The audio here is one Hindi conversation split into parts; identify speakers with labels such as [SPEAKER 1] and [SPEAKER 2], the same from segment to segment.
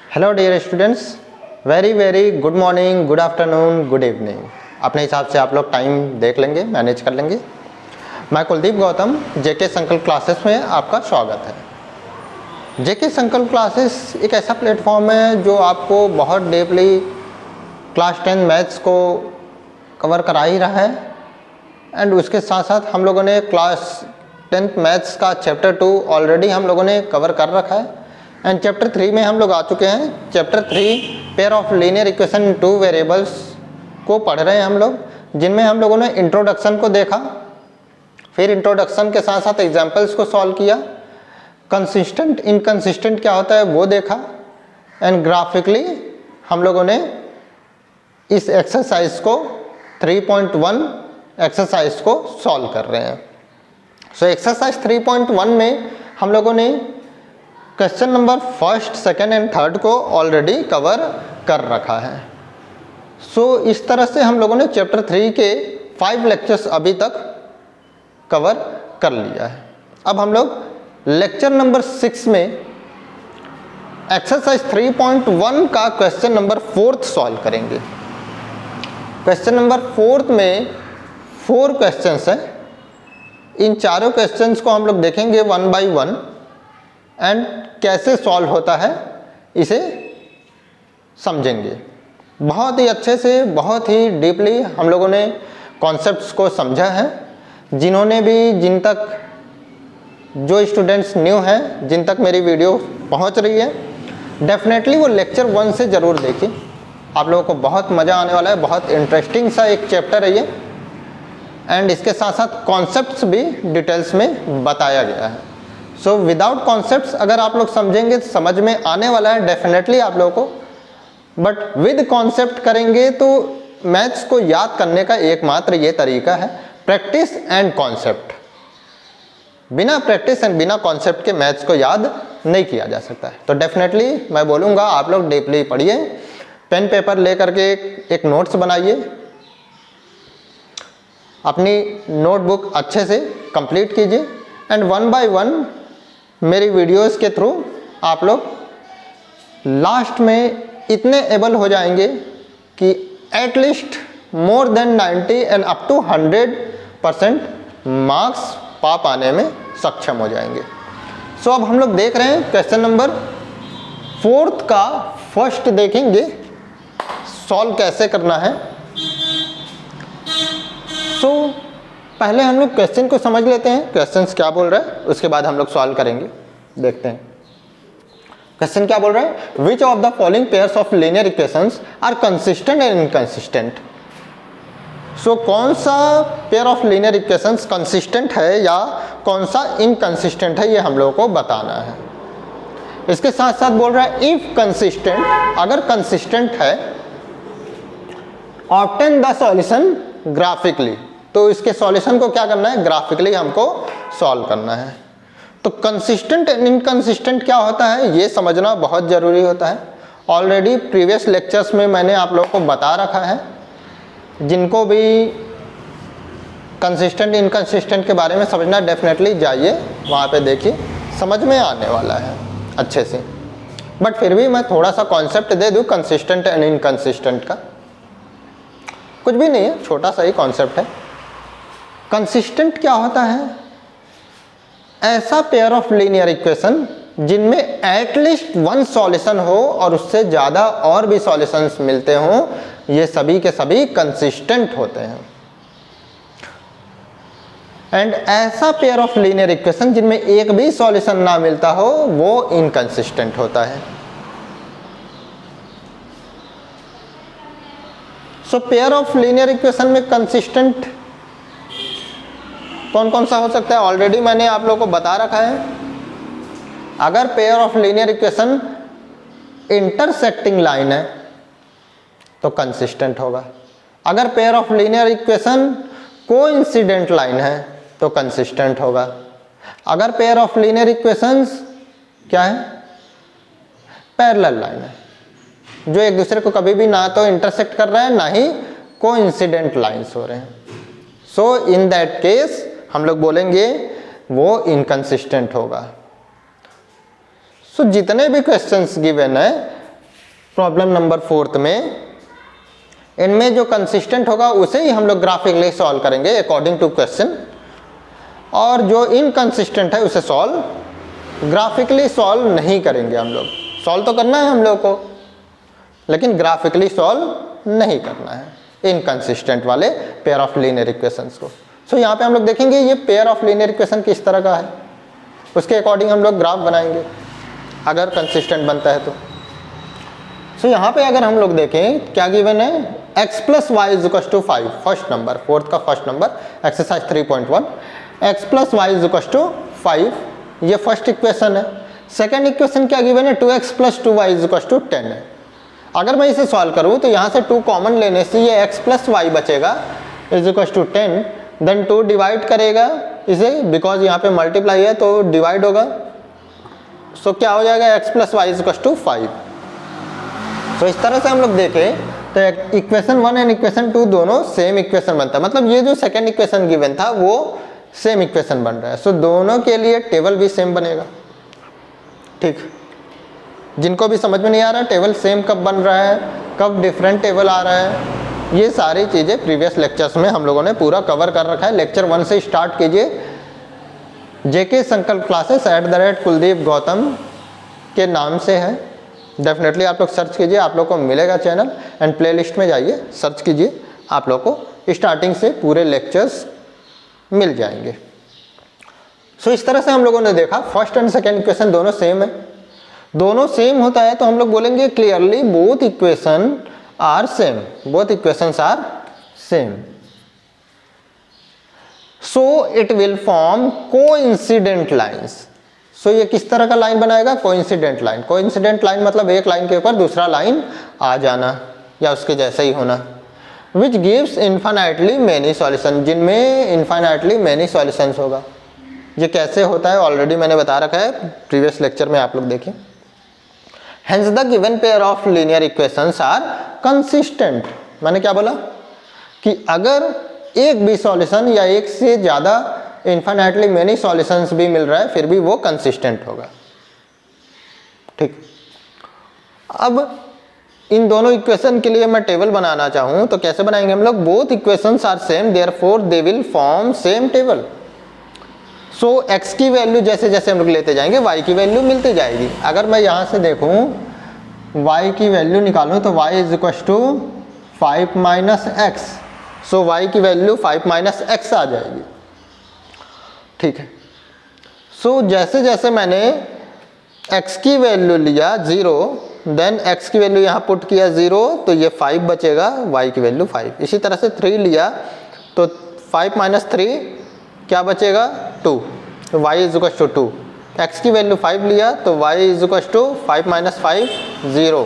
[SPEAKER 1] Hello dear students, very good morning, good afternoon, good evening. अपने हिसाब से आप लोग टाइम देख लेंगे, मैनेज कर लेंगे। मैं कुलदीप गौतम, जेके संकल्प क्लासेस में आपका स्वागत है। जेके संकल्प क्लासेस एक ऐसा प्लेटफॉर्म है जो आपको बहुत डीपली क्लास 10 मैथ्स को कवर करा ही रहा है, एंड उसके साथ साथ हम लोगों ने क्लास 10th मैथ्स का चैप्टर 2 ऑलरेडी हम लोगों ने कवर कर रखा है, एंड चैप्टर 3 में हम लोग आ चुके हैं। Chapter 3 pair of linear equation in 2 variables को पढ़ रहे हैं हम लोग, जिनमें हम लोगों ने इंट्रोडक्शन को देखा, फिर इंट्रोडक्शन के साथ साथ एग्जाम्पल्स को सॉल्व किया, कंसिस्टेंट इनकंसिस्टेंट क्या होता है वो देखा, एंड ग्राफिकली हम लोगों ने इस एक्सरसाइज को 3.1 एक्सरसाइज को सॉल्व कर रहे हैं। सो एक्सरसाइज 3.1 में हम लोगों ने question number first, second and third को ऑलरेडी कवर कर रखा है। सो इस तरह से हम लोगों ने चैप्टर 3 के 5 लेक्चर्स अभी तक कवर कर लिया है। अब हम लोग लेक्चर नंबर 6 में एक्सरसाइज 3.1 का क्वेश्चन नंबर 4 सॉल्व करेंगे। क्वेश्चन नंबर 4 में 4 क्वेश्चंस हैं। इन चारों क्वेश्चंस को हम लोग देखेंगे 1 बाय 1 एंड कैसे सॉल्व होता है इसे समझेंगे। बहुत ही अच्छे से, बहुत ही डीपली हम लोगों ने कॉन्सेप्ट्स को समझा है। जिन्होंने भी, जिन तक जो स्टूडेंट्स न्यू हैं, जिन तक मेरी वीडियो पहुंच रही है, डेफिनेटली वो लेक्चर 1 से ज़रूर देखिए। आप लोगों को बहुत मज़ा आने वाला है। बहुत इंटरेस्टिंग सा एक चैप्टर है ये, एंड इसके साथ साथ कॉन्सेप्ट्स भी डिटेल्स में बताया गया है। सो विदाउट कॉन्सेप्ट्स अगर आप लोग समझेंगे तो समझ में आने वाला है डेफिनेटली आप लोगों को, बट विद कॉन्सेप्ट करेंगे तो मैथ्स को याद करने का एकमात्र ये तरीका है, प्रैक्टिस एंड कॉन्सेप्ट। बिना प्रैक्टिस एंड बिना कॉन्सेप्ट के मैथ्स को याद नहीं किया जा सकता है। तो डेफिनेटली मैं बोलूँगा आप लोग डीपली पढ़िए, पेन पेपर ले करके एक नोट्स बनाइए, अपनी नोटबुक अच्छे से कंप्लीट कीजिए, एंड 1 बाय 1 मेरी वीडियोस के थ्रू आप लोग लास्ट में इतने एबल हो जाएंगे कि at least more than 90 and up to 100% marks पा पाने में सक्षम हो जाएंगे। सो अब हम लोग देख रहे हैं क्वेश्चन नंबर 4 का फर्स्ट देखेंगे सॉल्व कैसे करना है। सो पहले हम लोग क्वेश्चन को समझ लेते हैं, क्वेश्चंस क्या बोल रहा है, उसके बाद हम लोग सॉल्व करेंगे। देखते हैं क्वेश्चन क्या बोल रहा है। Which of the following pairs of linear equations are consistent and inconsistent. So कौन सा pair of linear equations consistent है या कौन सा इनकंसिस्टेंट है, ये हम लोगों को बताना है। इसके साथ साथ बोल रहा है इफ कंसिस्टेंट, अगर कंसिस्टेंट है, ऑब्टेन द सॉल्यूशन ग्राफिकली, तो इसके सॉल्यूशन को क्या करना है, ग्राफिकली हमको सॉल्व करना है। तो कंसिस्टेंट एंड इनकंसिस्टेंट क्या होता है ये समझना बहुत ज़रूरी होता है। ऑलरेडी प्रीवियस लेक्चर्स में मैंने आप लोगों को बता रखा है। जिनको भी कंसिस्टेंट इनकंसिस्टेंट के बारे में समझना, डेफिनेटली जाइए वहाँ पे देखिए, समझ में आने वाला है अच्छे से। बट फिर भी मैं थोड़ा सा कॉन्सेप्ट दे दूँ कंसिस्टेंट एंड इनकंसिस्टेंट का। कुछ भी नहीं है, छोटा सा ही कॉन्सेप्ट है। कंसिस्टेंट क्या होता है, ऐसा पेयर ऑफ लीनियर इक्वेशन जिनमें एटलीस्ट 1 सॉल्यूशन हो और उससे ज़्यादा और भी सॉल्यूशंस मिलते हों, ये सभी के सभी कंसिस्टेंट होते हैं। एंड ऐसा पेयर ऑफ लीनियर इक्वेशन जिनमें एक भी सॉल्यूशन ना मिलता हो, वो इनकंसिस्टेंट होता है। So pair of linear equation में कंसिस्टेंट कौन कौन सा हो सकता है, ऑलरेडी मैंने आप लोगों को बता रखा है। अगर pair of linear equation intersecting line है तो कंसिस्टेंट होगा। अगर pair of linear equation coincident line है तो कंसिस्टेंट होगा। अगर पेयर ऑफ लीनियर इक्वेशंस क्या है, पैरेलल लाइन है, जो एक दूसरे को कभी भी ना तो इंटरसेक्ट कर रहे हैं ना ही कोइंसिडेंट लाइंस हो रहे हैं, सो इन दैट केस हम लोग बोलेंगे वो इनकंसिस्टेंट होगा। सो जितने भी क्वेश्चंस गिवन है प्रॉब्लम नंबर 4 में इनमें जो कंसिस्टेंट होगा उसे ही हम लोग ग्राफिकली सॉल्व करेंगे अकॉर्डिंग टू क्वेश्चन, और जो इनकंसिस्टेंट है उसे सॉल्व ग्राफिकली सॉल्व नहीं करेंगे हम लोग। सॉल्व तो करना है हम लोग को, लेकिन ग्राफिकली सॉल्व नहीं करना है इनकंसिस्टेंट वाले पेयर ऑफ लीनियर इक्वेशंस को। सो यहाँ पे हम लोग देखेंगे ये पेयर ऑफ लीनियर इक्वेशन किस तरह का है, उसके अकॉर्डिंग हम लोग ग्राफ बनाएंगे अगर कंसिस्टेंट बनता है तो। सो यहाँ पे अगर हम लोग देखें क्या गिवन है, x plus Y is equal to 5, first number, fourth का first number, exercise 3.1, x plus Y is equal to 5, ये फर्स्ट इक्वेशन है। सेकेंड इक्वेशन क्या गिवन है, 2x plus 2y is equal to 10 है। अगर मैं इसे सॉल्व करूँ तो यहाँ से 2 कॉमन लेने से ये x प्लस वाई बचेगा is equal to 10, then 2 divide करेगा इसे, बिकॉज यहाँ पे मल्टीप्लाई है तो डिवाइड होगा। सो क्या हो जाएगा, x plus Y is equal to 5। तो इस तरह से हम लोग देखें तो इक्वेशन 1 एंड इक्वेशन 2 दोनों सेम इक्वेशन बनता है, मतलब ये जो सेकेंड इक्वेशन गिवन था वो सेम इक्वेशन बन रहा है। सो दोनों के लिए टेबल भी सेम बनेगा। ठीक, जिनको भी समझ में नहीं आ रहा टेबल सेम कब बन रहा है, कब डिफरेंट टेबल आ रहा है, ये सारी चीज़ें प्रीवियस लेक्चर्स में हम लोगों ने पूरा कवर कर रखा है। लेक्चर 1 से स्टार्ट कीजिए, जेके संकल्प क्लासेस @कुलदीप गौतम के नाम से है। डेफिनेटली आप लोग सर्च कीजिए, आप लोग को मिलेगा चैनल, एंड प्लेलिस्ट में जाइए सर्च कीजिए, आप लोग को स्टार्टिंग से पूरे लेक्चर्स मिल जाएंगे। सो इस तरह से हम लोगों ने देखा फर्स्ट एंड सेकेंड इक्वेशन दोनों सेम है। दोनों सेम होता है तो हम लोग बोलेंगे clearly both equation are same, both equations are same. So it will form coincident lines. So ये किस तरह का लाइन बनाएगा, कोइंसिडेंट लाइन। कोइंसिडेंट लाइन मतलब एक लाइन के ऊपर दूसरा लाइन आ जाना या उसके जैसा ही होना। Which gives infinitely many solution, जिनमें इन्फाइनाइटली मैनी सॉल्यूशंस होगा। ये कैसे होता है ऑलरेडी मैंने बता रखा है प्रीवियस लेक्चर में, आप लोग देखिए। Hence the given pair of linear equations are consistent. मैंने क्या बोला कि अगर एक भी सॉल्यूशन या एक से ज़्यादा इन्फाइनाइटली मेनी सॉल्यूशंस भी मिल रहा है फिर भी वो कंसिस्टेंट होगा। ठीक, अब इन दोनों इक्वेशन के लिए मैं टेबल बनाना चाहूँ तो कैसे बनाएंगे हम लोग, both equations are same therefore they will form same table. So x की वैल्यू जैसे जैसे हम लोग लेते जाएंगे y की वैल्यू मिलती जाएगी। अगर मैं यहाँ से देखूँ y की वैल्यू निकालूँ तो y is equal to 5 minus x. So y की वैल्यू 5 माइनस एक्स आ जाएगी। ठीक है, सो जैसे जैसे मैंने x की वैल्यू लिया 0, देन x की वैल्यू यहाँ पुट किया 0 तो ये 5 बचेगा, y की वैल्यू 5। इसी तरह से 3 लिया तो 5 माइनस 3 क्या बचेगा, 2, तो y is equal to 2। x की वैल्यू 5 लिया तो y is equal to 5 minus 5 0।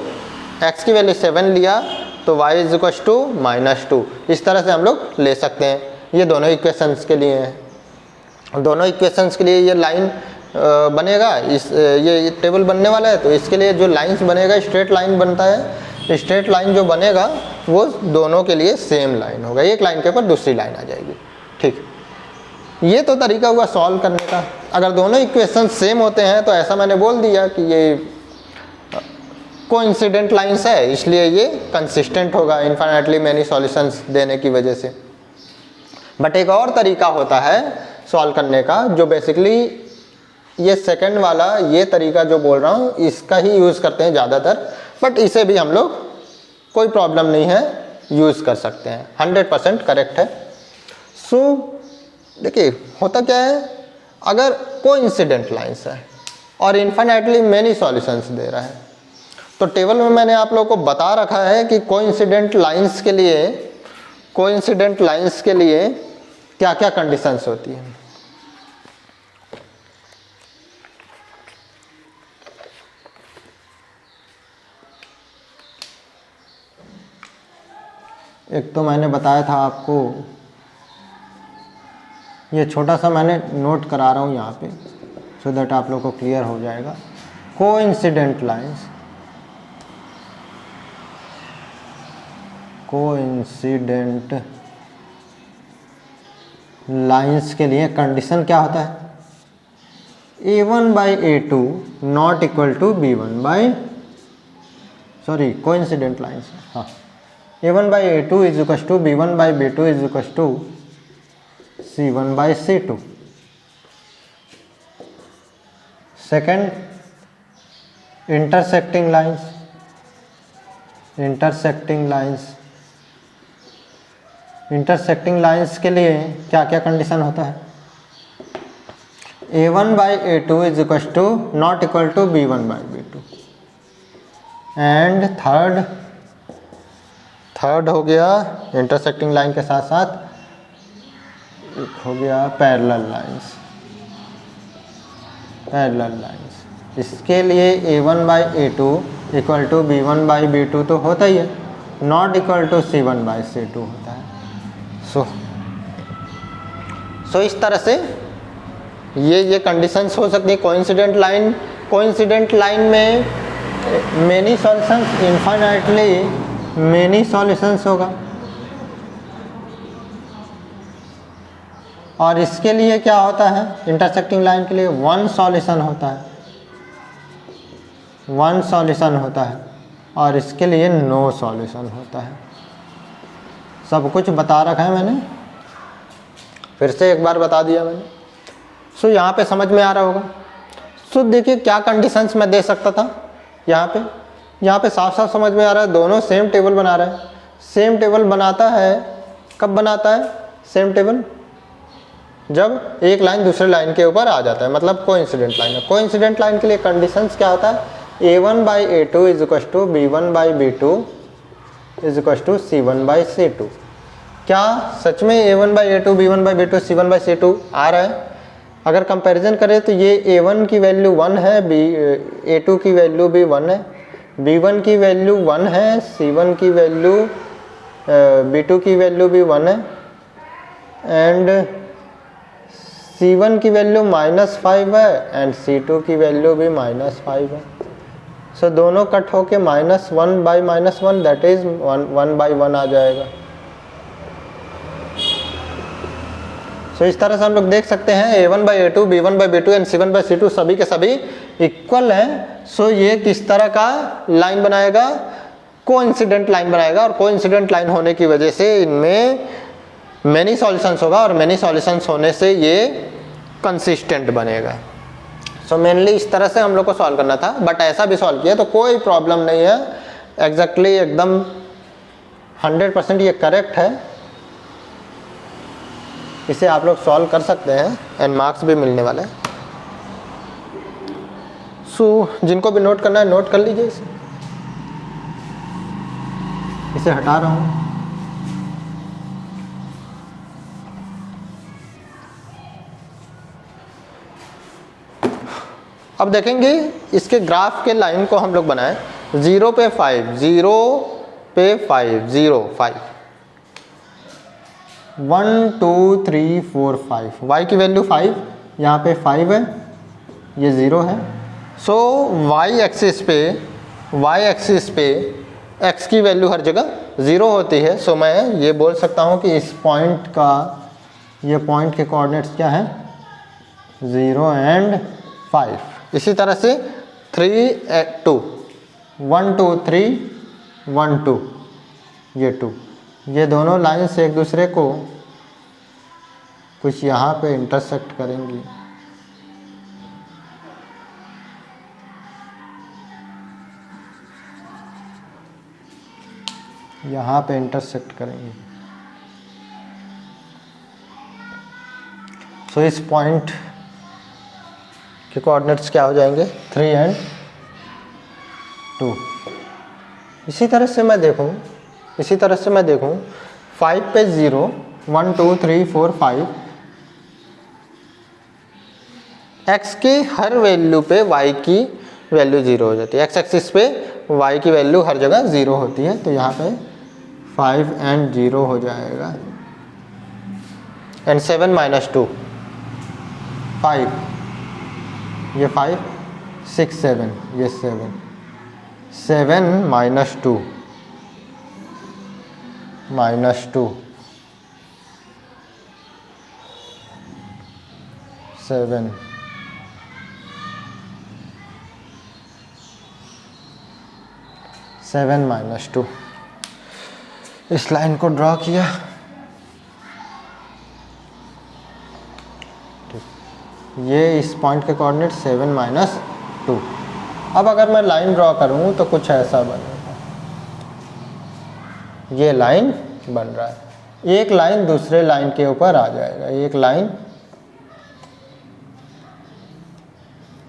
[SPEAKER 1] x की वैल्यू 7 लिया तो y इज इक्वल टू -2। इस तरह से हम लोग ले सकते हैं। ये दोनों इक्वेशंस के लिए हैं। दोनों इक्वेशंस के लिए ये लाइन बनेगा, इस ये टेबल बनने वाला है तो इसके लिए जो लाइंस बनेगा स्ट्रेट लाइन बनता है। स्ट्रेट लाइन जो बनेगा वो दोनों के लिए सेम लाइन होगा, एक लाइन के ऊपर दूसरी लाइन आ जाएगी। ठीक, ये तो तरीका हुआ सॉल्व करने का। अगर दोनों इक्वेशन सेम होते हैं तो ऐसा मैंने बोल दिया कि ये कोइंसिडेंट लाइंस है इसलिए ये कंसिस्टेंट होगा इन्फाइनाइटली मैनी सॉल्यूशंस देने की वजह से। बट एक और तरीका होता है सॉल्व करने का जो बेसिकली ये सेकंड वाला ये तरीका जो बोल रहा हूँ इसका ही यूज़ करते हैं ज़्यादातर, बट इसे भी हम लोग कोई प्रॉब्लम नहीं है यूज़ कर सकते हैं, 100% करेक्ट है। सो देखिए होता क्या है, अगर कोइंसिडेंट लाइंस है और इन्फाइनाइटली मेनी सॉल्यूशंस दे रहा है तो टेबल में मैंने आप लोगों को बता रखा है कि कोइंसिडेंट लाइंस के लिए क्या क्या कंडीशंस होती हैं। एक तो मैंने बताया था आपको, ये छोटा सा मैंने नोट करा रहा हूँ यहाँ पे सो दैट आप लोग को क्लियर हो जाएगा। कोइंसिडेंट लाइंस के लिए कंडीशन क्या होता है, A1 by A2 not equal to B1 by sorry coincident lines, हाँ, A1/A2 is equal to B1/B2 is equal to C1/C2। Second, intersecting lines, intersecting lines के लिए क्या क्या कंडीशन होता है? A1/A2 is equal to not equal to B1/B2। And third हो गया इंटरसेक्टिंग लाइन के साथ साथ एक हो गया पैरेलल लाइंस। इसके लिए A1/A2 इक्वल टू B1/B2 तो होता ही है, नॉट इक्वल टू C1/C2 होता है। सो इस तरह से ये कंडीशंस हो सकती है। कोइंसिडेंट लाइन में many solutions, infinitely many solutions होगा। और इसके लिए क्या होता है? इंटरसेक्टिंग लाइन के लिए वन सॉल्यूशन होता है और इसके लिए नो सॉल्यूशन होता है। सब कुछ बता रखा है मैंने, फिर से एक बार बता दिया मैंने। सो यहाँ पे समझ में आ रहा होगा। सो देखिए क्या कंडीशंस मैं दे सकता था यहाँ पे साफ साफ समझ में आ रहा है। दोनों सेम टेबल बना रहे हैं। सेम टेबल बनाता है, कब बनाता है सेम टेबल? जब एक लाइन दूसरे लाइन के ऊपर आ जाता है, मतलब कोइंसिडेंट लाइन है। कोइंसिडेंट लाइन के लिए कंडीशंस क्या होता है? A1/A2 is equal to B1/B2 is equal to C1/C2। क्या सच में A1/A2 B1/B2 C1/C2 आ रहा है? अगर कंपैरिजन करें तो ये A1 की वैल्यू 1 है, A2 की वैल्यू भी 1 है, B1 की वैल्यू 1 है, C1 की वैल्यू B2 की वैल्यू भी 1 है, एंड C1 की वैल्यू -5 है एंड C2 की वैल्यू भी -5 है। सो दोनों कट होके -1/-1 दैट इज 1/1 आ जाएगा। सो इस तरह से हम लोग देख सकते हैं A1/A2 B1/B2 एंड C1/C2 सभी के सभी इक्वल हैं। सो ये किस तरह का लाइन बनाएगा? कोइंसिडेंट लाइन बनाएगा। और कोइंसिडेंट लाइन होने की वजह से इनमें मेनी सॉल्यूशंस होगा और मेनी सॉल्यूशंस होने से ये कंसिस्टेंट बनेगा। सो मेनली इस तरह से हम लोग को सॉल्व करना था, बट ऐसा भी सॉल्व किया तो कोई प्रॉब्लम नहीं है। एग्जैक्टली एकदम 100% ये करेक्ट है। इसे आप लोग सॉल्व कर सकते हैं एंड मार्क्स भी मिलने वाले हैं। सो जिनको भी नोट करना है नोट कर लीजिए। इसे हटा रहा हूँ। अब देखेंगे इसके ग्राफ के लाइन को हम लोग बनाएं। 0 पे 5, 0 पे 5, 0 5, 1 2 3 4 5, y की वैल्यू 5, यहाँ पे 5 है, ये 0 है। सो y एक्सिस पे x की वैल्यू हर जगह 0 होती है। सो मैं ये बोल सकता हूँ कि इस पॉइंट का, ये पॉइंट के कोऑर्डिनेट्स क्या हैं? 0 एंड 5। इसी तरह से 3 2, 1 2 3 1 2, ये 2, ये दोनों लाइन्स एक दूसरे को कुछ यहाँ पे इंटरसेक्ट करेंगी। यहाँ पे इंटरसेक्ट करेंगे। सो इस पॉइंट के कोऑर्डिनेट्स क्या हो जाएंगे? 3 एंड 2। इसी तरह से मैं देखूँ 5 पे 0, 1 2 3 4 5, x के हर वैल्यू पे y की वैल्यू 0 हो जाती है। x एक्सिस पे y की वैल्यू हर जगह 0 होती है, तो यहाँ पे 5 एंड 0 हो जाएगा। एंड 7 - 2 5, ये 5 6 7, ये 7 7 - 2 7 7 7 माइनस 2। इस लाइन को ड्रॉ किया, ये इस पॉइंट के कोऑर्डिनेट 7 माइनस 2। अब अगर मैं लाइन ड्रॉ करूँ तो कुछ ऐसा बनेगा, ये लाइन बन रहा है, एक लाइन दूसरे लाइन के ऊपर आ जाएगा, एक लाइन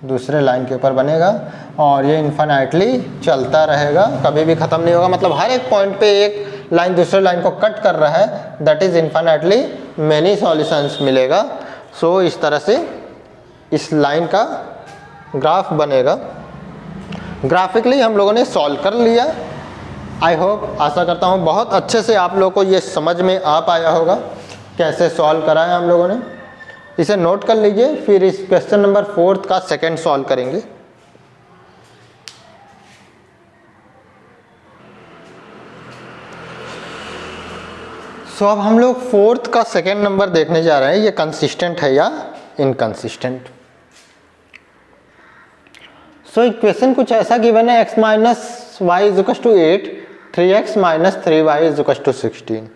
[SPEAKER 1] दूसरे लाइन के ऊपर बनेगा और ये इन्फिनिटली चलता रहेगा, कभी भी ख़त्म नहीं होगा। मतलब हर एक पॉइंट पे एक लाइन दूसरे लाइन को कट कर रहा है, that is infinitely many solutions मिलेगा। सो इस तरह से इस लाइन का ग्राफ बनेगा। ग्राफिकली हम लोगों ने सॉल्व कर लिया। आई होप, आशा करता हूँ बहुत अच्छे से आप लोगों को ये समझ में आ पाया होगा कैसे सॉल्व करा है हम लोगों ने। इसे नोट कर लीजिए, फिर इस क्वेश्चन नंबर 4 का सेकंड सॉल्व करेंगे। सो अब हम लोग 4th का सेकंड नंबर देखने जा रहे हैं, ये कंसिस्टेंट है या इनकंसिस्टेंट। सो इक्वेशन कुछ ऐसा गिवन है, x minus y is equal to 8, 3x minus 3y is equal to 16।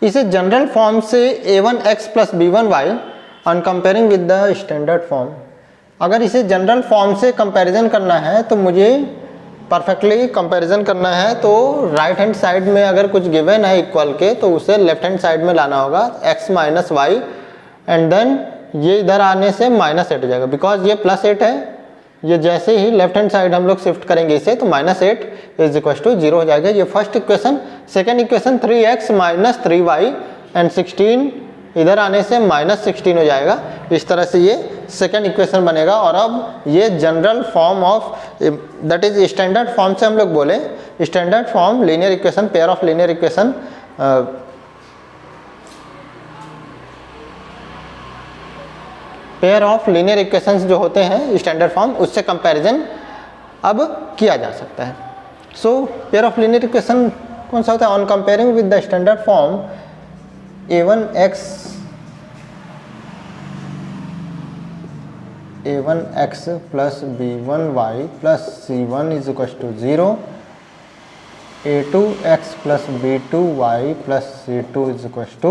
[SPEAKER 1] इसे जनरल फॉर्म से a1x plus b1y on comparing with the standard form. अगर इसे जनरल फॉर्म से कंपैरिजन करना है तो मुझे परफेक्टली कंपैरिजन करना है, तो राइट हैंड साइड में अगर कुछ गिवन है इक्वल के तो उसे लेफ्ट हैंड साइड में लाना होगा, x minus y, and then ये इधर आने से माइनस 8 हो जाएगा, बिकॉज ये प्लस 8 है। ये जैसे ही लेफ्ट हैंड साइड हम लोग शिफ्ट करेंगे इसे तो माइनस 8 इज इक्वल टू 0 हो जाएगा। ये first equation. Second equation 3x minus 3y and 16 इधर आने से माइनस 16 हो जाएगा। इस तरह से ये सेकेंड इक्वेशन बनेगा। और अब ये general form of, that is standard form से हम लोग बोले, standard form linear equation, pair of linear equation, pair of linear equations जो होते हैं स्टैंडर्ड फॉर्म, उससे कंपैरिजन अब किया जा सकता है। So pair of linear equation कौन सा होता है? On comparing with the standard form a1x plus b1y plus c1 is equal to 0, a2x plus b2y plus c2 is equal to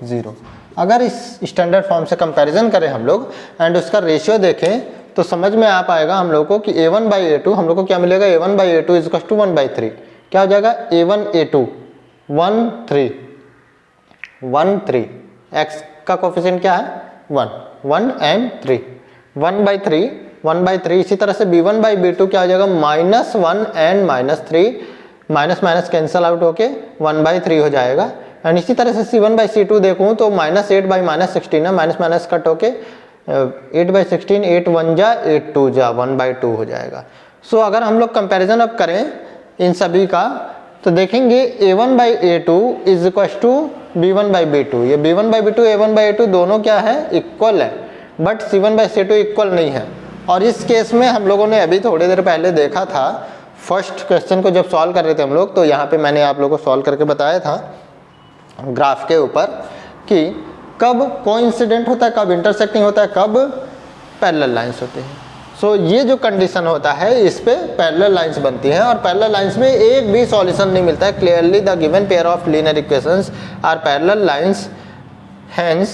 [SPEAKER 1] 0। अगर इस स्टैंडर्ड फॉर्म से कंपैरिजन करें हम लोग एंड उसका रेशियो देखें तो समझ में आ पाएगा हम लोग को कि a1 बाई a2 हम लोग को क्या मिलेगा, a1 by a2 is equal to 1/3। क्या हो जाएगा? a1 a2 1 3 x का कोफिशिएंट क्या है? 1 एंड 3, 1/3 इसी तरह से b1 बाई b2 क्या हो जाएगा? -1 and -3, minus minus cancel out होके 1/3 हो जाएगा। एंड इसी तरह से c1 बाई c2 देखूँ तो -8 बाई -16 है, माइनस माइनस कट होके 8/16, 8 1 जा 8 2 जा 1/2 हो जाएगा। सो अगर हम लोग कंपैरिजन अब करें इन सभी का तो देखेंगे a1 by a2 is equal to b1 by b2। ये b1 by b2, a1 by a2 दोनों क्या है? इक्वल है, but c1 by c2 equal नहीं है। और इस केस में हम लोगों ने अभी थोड़ी देर पहले देखा था, फर्स्ट क्वेश्चन को जब सॉल्व कर रहे थे हम लोग, तो यहाँ पे मैंने आप लोगों को सॉल्व करके बताया था ग्राफ के ऊपर कि कब कोइंसिडेंट होता है, कब इंटरसेक्टिंग होता है, कब पैरेलल लाइंस होते हैं। सो ये जो कंडीशन होता है इस पे पैरेलल लाइंस बनती हैं और पैरेलल लाइंस में एक भी सॉल्यूशन नहीं मिलता है। Clearly the given pair of linear equations are parallel lines, hence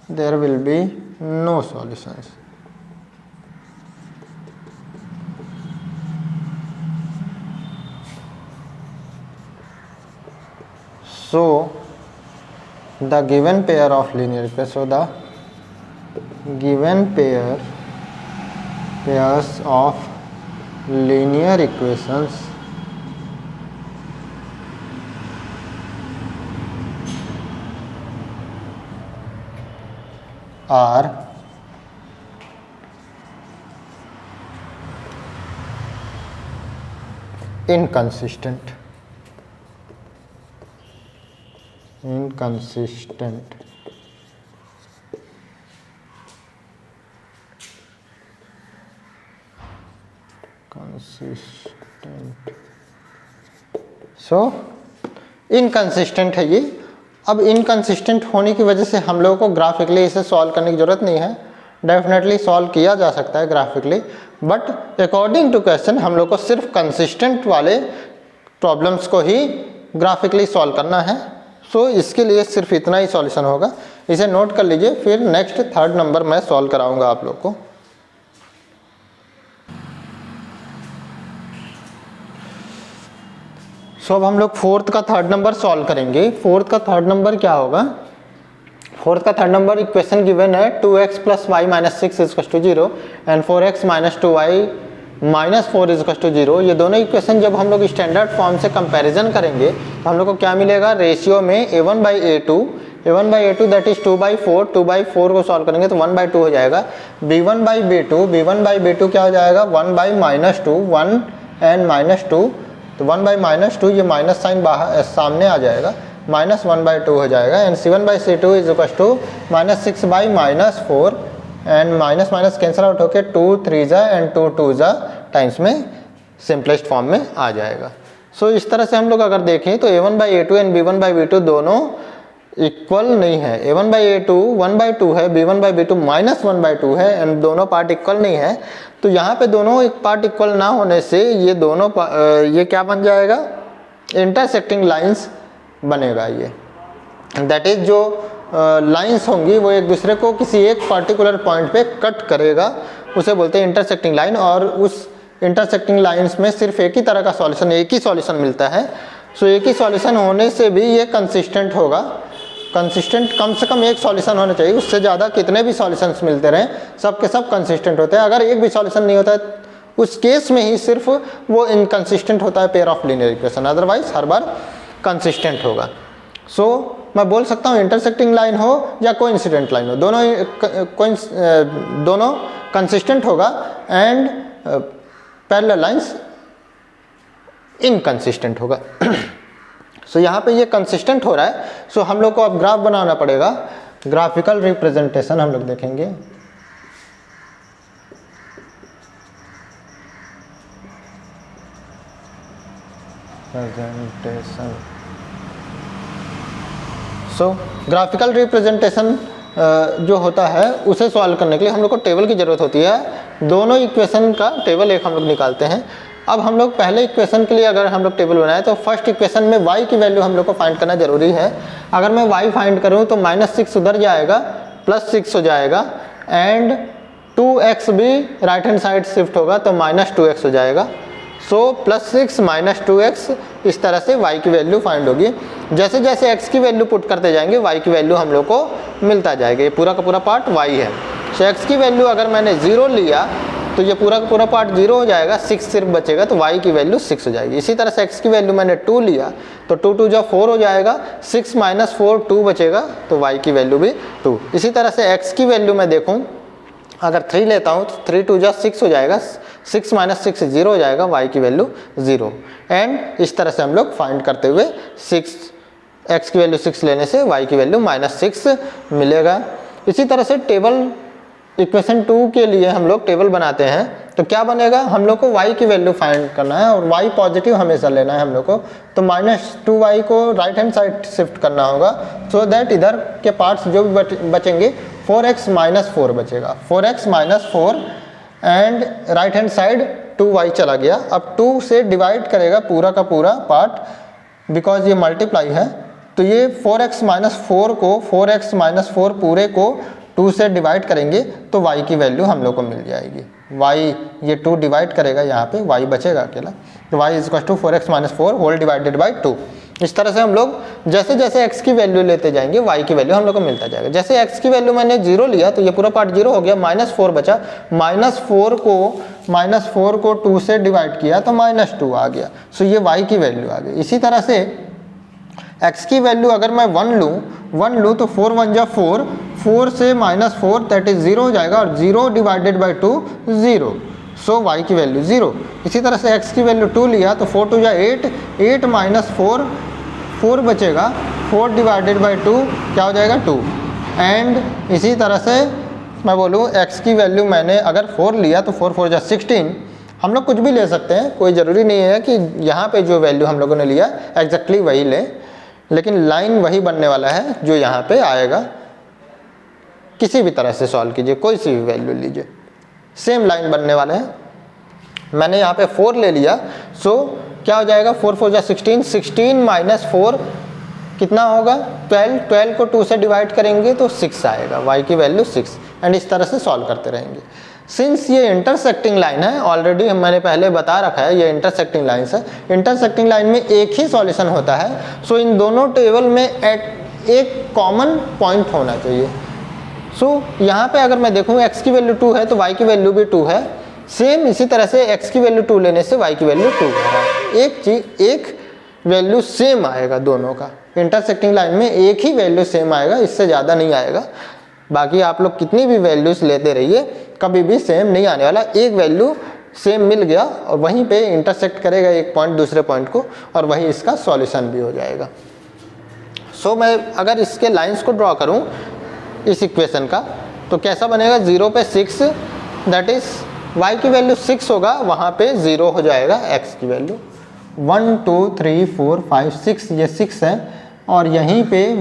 [SPEAKER 1] there will be no solutions. So the given pair of linear equations, so the given pairs of linear equations are inconsistent. So inconsistent है ये। अब इनकंसिस्टेंट होने की वजह से हम लोगों को ग्राफिकली इसे सॉल्व करने की ज़रूरत नहीं है, डेफिनेटली सॉल्व किया जा सकता है graphically, but according to question हम लोग को सिर्फ कंसिस्टेंट वाले प्रॉब्लम्स को ही ग्राफिकली सॉल्व करना है। सो इसके लिए सिर्फ इतना ही सॉल्यूशन होगा, इसे नोट कर लीजिए, फिर नेक्स्ट थर्ड नंबर मैं सॉल्व कराऊंगा आप लोग को। सो अब हम लोग फोर्थ का थर्ड नंबर सॉल्व करेंगे। फोर्थ का थर्ड नंबर क्या होगा? फोर्थ का थर्ड नंबर इक्वेशन गिवन है 2x plus y minus 6 is to 0 and 4x minus 2y minus 4 is to 0। ये दोनों इक्वेशन जब हम लोग स्टैंडर्ड फॉर्म से कंपैरिजन करेंगे तो हम लोग को क्या मिलेगा? रेशियो में a1/a2 दैट इज 2/4, 2/4 को सॉल्व करेंगे तो 1/2 हो जाएगा। b1/b2 क्या हो जाएगा? 1/-2, 1 एंड -2, तो 1/-2 ये माइनस साइन बाहर सामने आ जाएगा, -1/2 हो जाएगा। And c1/c2 is equal to -6/-4 and minus minus cancel out होके 2 3 एंड 2 2 टाइम्स में सिंपलेस्ट फॉर्म में आ जाएगा। सो इस तरह से हम लोग अगर देखें तो a1/a2 एंड b1/b2 दोनों इक्वल नहीं है। a1/a2 1/2 है, b1/b2 -1/2 है एंड दोनों पार्ट इक्वल नहीं है। तो यहाँ पे दोनों एक पार्ट इक्वल ना होने से ये दोनों ये क्या बन जाएगा? इंटरसेक्टिंग लाइंस बनेगा ये, दैट इज जो लाइंस होंगी वो एक दूसरे को किसी एक पर्टिकुलर पॉइंट पे कट करेगा, उसे बोलते हैं इंटरसेक्टिंग लाइन। और उस इंटरसेक्टिंग लाइंस में सिर्फ एक ही तरह का सॉल्यूशन, एक ही सॉल्यूशन मिलता है। सो एक ही सॉल्यूशन होने से भी ये कंसिस्टेंट होगा। कंसिस्टेंट कम से कम एक सॉल्यूशन होना चाहिए, उससे ज़्यादा कितने भी सॉल्यूशंस मिलते रहें सब के सब कंसिस्टेंट होते हैं। अगर एक भी सॉल्यूशन नहीं होता है उस केस में ही सिर्फ वो इनकंसिस्टेंट होता है pair of linear equation, otherwise her bar consistent होगा। सो मैं बोल सकता हूँ इंटरसेक्टिंग लाइन हो या कोइंसिडेंट लाइन हो, दोनों कंसिस्टेंट होगा एंड पैरेलल लाइंस इनकंसिस्टेंट होगा। सो यहाँ पे ये कंसिस्टेंट हो रहा है। सो हम लोग को अब ग्राफ बनाना पड़ेगा, ग्राफिकल रिप्रेजेंटेशन हम लोग देखेंगे। प्रेजेंटेशन। सो ग्राफिकल रिप्रेजेंटेशन जो होता है उसे सॉल्व करने के लिए हम लोग को टेबल की ज़रूरत होती है। दोनों इक्वेशन का टेबल एक हम लोग निकालते हैं। अब हम लोग पहले इक्वेशन के लिए अगर हम लोग टेबल बनाए तो फर्स्ट इक्वेशन में y की वैल्यू हम लोग को फाइंड करना जरूरी है। अगर मैं y फाइंड करूँ तो -6 उधर जाएगा, +6 हो जाएगा एंड 2x भी राइट हैंड साइड शिफ्ट होगा तो -2x हो जाएगा। सो +6 -2x इस तरह से y की वैल्यू फाइंड होगी। जैसे जैसे x की वैल्यू पुट करते जाएंगे y की वैल्यू हम लोग को मिलता जाएगा। ये पूरा का पूरा पार्ट y है। सो x की वैल्यू अगर मैंने 0 लिया तो ये पूरा का पूरा पार्ट 0 हो जाएगा, 6 सिर्फ बचेगा तो y की वैल्यू 6 हो जाएगी। इसी तरह से x की वैल्यू मैंने 2 लिया तो 2 2 जा 4 हो जाएगा, 6 - 4 2 बचेगा तो y की वैल्यू भी 2। इसी तरह से x की वैल्यू मैं देखूं अगर 3 लेता हूं तो 3 2 जा 6 हो जाएगा, 6 - 6 0 हो जाएगा, y की वैल्यू 0। एंड इस तरह से हम लोग फाइंड करते हुए x की वैल्यू 6 लेने से y की वैल्यू -6 मिलेगा। इसी तरह से टेबल इक्वेशन 2 के लिए हम लोग टेबल बनाते हैं तो क्या बनेगा? हम लोग को y की वैल्यू फाइंड करना है और y पॉजिटिव हमेशा लेना है हम लोग को, तो -2y को राइट हैंड साइड शिफ्ट करना होगा सो दैट इधर के पार्ट्स जो भी बचेंगे 4x - 4 बचेगा, 4x - 4 and right hand side 2y चला गया। अब 2 से डिवाइड करेगा पूरा का पूरा पार्ट, बिकॉज ये मल्टीप्लाई है तो ये 4x - 4 को 4x - 4 पूरे को 2 से डिवाइड करेंगे तो y की वैल्यू हम लोग को मिल जाएगी। y ये 2 डिवाइड करेगा, यहाँ पे y बचेगा अकेला, तो y is equal to 4x - 4 whole divided by 2। इस तरह से हम लोग जैसे जैसे x की वैल्यू लेते जाएंगे y की वैल्यू हम लोग को मिलता जाएगा। जैसे x की वैल्यू मैंने 0 लिया तो ये पूरा पार्ट 0 हो गया, -4 बचा, -4 को 2 से डिवाइड किया तो -2 आ गया। सो ये y की वैल्यू आ गई। इसी तरह से x की वैल्यू अगर मैं 1 लूँ तो 4 1 जा 4, 4 से -4 दैट इज 0 हो जाएगा और 0 डिवाइडेड बाई 2 0। सो y की वैल्यू 0। इसी तरह से x की वैल्यू 2 लिया तो 4 2 जा 8, 8 - 4 4 बचेगा, 4 डिवाइडेड बाई 2 क्या हो जाएगा 2। एंड इसी तरह से मैं बोलूँ x की वैल्यू मैंने अगर 4 लिया तो 4 4 जा 16। हम लोग कुछ भी ले सकते हैं, कोई ज़रूरी नहीं है कि यहाँ पे जो वैल्यू हम लोगों ने लिया एग्जैक्टली वही लें। लेकिन लाइन वही बनने वाला है जो यहाँ पे आएगा। किसी भी तरह से सॉल्व कीजिए, कोई सी भी वैल्यू लीजिए, सेम लाइन बनने वाला है। मैंने यहाँ पे 4 ले लिया, सो क्या हो जाएगा, 4 4 जा 16, 16 माइनस 4 कितना होगा 12, 12 को 2 से डिवाइड करेंगे तो 6 आएगा, y की वैल्यू 6। एंड इस तरह से सॉल्व करते रहेंगे। सिंस ये इंटरसेक्टिंग लाइन है, ऑलरेडी मैंने पहले बता रखा है ये इंटरसेक्टिंग लाइन है, इंटरसेक्टिंग लाइन में एक ही सॉल्यूशन होता है। सो इन दोनों टेबल में एक कॉमन पॉइंट होना चाहिए। सो यहाँ पे अगर मैं देखूँ x की वैल्यू 2 है तो y की वैल्यू भी 2 है। सेम इसी तरह से x की वैल्यू 2 लेने से y की वैल्यू 2 है। एक वैल्यू सेम आएगा दोनों का। इंटरसेक्टिंग लाइन में एक ही वैल्यू सेम आएगा, इससे ज़्यादा नहीं आएगा। बाकी आप लोग कितनी भी वैल्यूज लेते रहिए, कभी भी सेम नहीं आने वाला। एक वैल्यू सेम मिल गया और वहीं पे इंटरसेक्ट करेगा एक पॉइंट दूसरे पॉइंट को, और वही इसका सॉल्यूशन भी हो जाएगा। सो मैं अगर इसके लाइंस को ड्रॉ करूं इस इक्वेशन का, तो कैसा बनेगा, 0 पे 6, दैट इज y की वैल्यू 6 होगा, वहाँ पे 0 हो जाएगा x की वैल्यू। 1 2 3 4 5 6, ये 6 है, और यहीं पे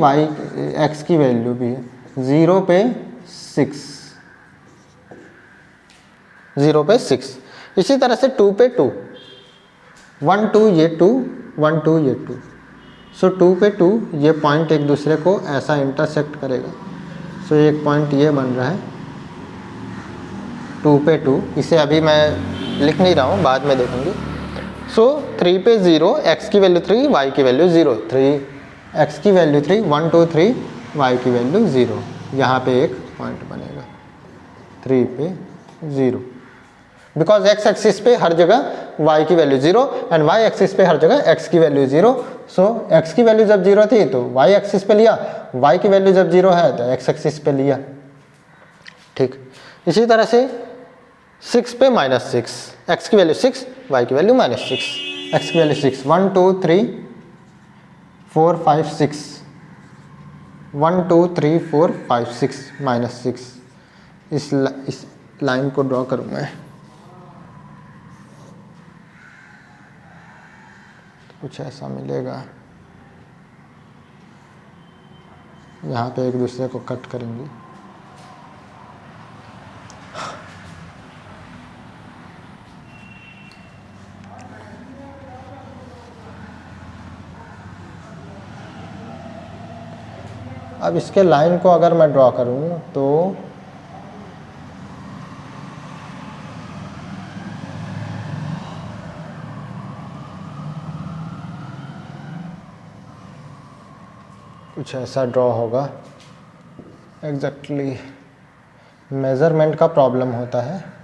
[SPEAKER 1] x की वैल्यू भी है 0 पे 6, 0 पे 6। इसी तरह से 2 पे 2, 1 2 ये 2, 1 2 ये 2। सो 2 पे 2, ये पॉइंट एक दूसरे को ऐसा इंटरसेक्ट करेगा। सो एक पॉइंट ये बन रहा है 2 पे 2। इसे अभी मैं लिख नहीं रहा हूँ, बाद में देखेंगे। सो 3 पे 0, x की वैल्यू 3, y की वैल्यू 0, 3 x की वैल्यू 3, 1 2 3, y की वैल्यू 0। यहाँ पे एक पॉइंट बनेगा 3 पे 0, बिकॉज x एक्सिस पे हर जगह y की वैल्यू 0 एंड y एक्सिस पे हर जगह x की वैल्यू 0। सो x की वैल्यू जब 0 थी तो y एक्सिस पे लिया, y की वैल्यू जब 0 है तो x एक्सिस पे लिया। ठीक, इसी तरह से 6 पे -6, x की वैल्यू 6, y की वैल्यू -6, x की वैल्यू 6, 1 2 3 4 5 6, 1 2 3 4 5 6, -6। इस लाइन को ड्रॉ करूँ मैं, कुछ ऐसा मिलेगा। यहाँ पे एक दूसरे को कट करेंगे। अब इसके लाइन को अगर मैं ड्रॉ करूँ तो कुछ ऐसा ड्रॉ होगा। एग्जैक्टली मेज़रमेंट का प्रॉब्लम होता है।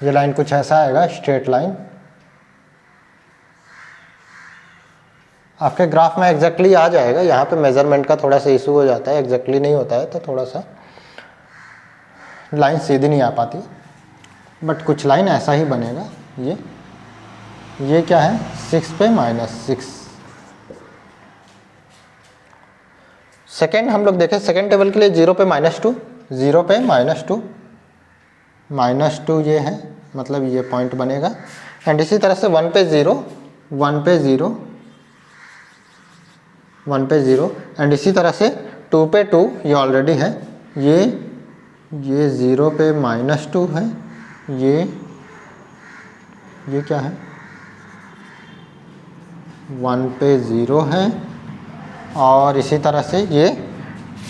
[SPEAKER 1] ये लाइन कुछ ऐसा आएगा, स्ट्रेट लाइन। आपके ग्राफ में एग्जैक्टली आ जाएगा। यहाँ पे मेजरमेंट का थोड़ा सा इशू हो जाता है, एग्जैक्टली नहीं होता है तो थोड़ा सा लाइन सीधी नहीं आ पाती, बट कुछ लाइन ऐसा ही बनेगा। ये क्या है, 6 पे -6। सेकेंड हम लोग देखें, सेकेंड टेबल के लिए 0 पे -2, 0 पे -2 ये है, मतलब ये पॉइंट बनेगा। एंड इसी तरह से 1 पे 0, 1 पे 0, 1 पे 0, एंड इसी तरह से 2 पे 2 ये ऑलरेडी है। ये 0 पे -2 है, ये क्या है, 1 पे 0 है, और इसी तरह से ये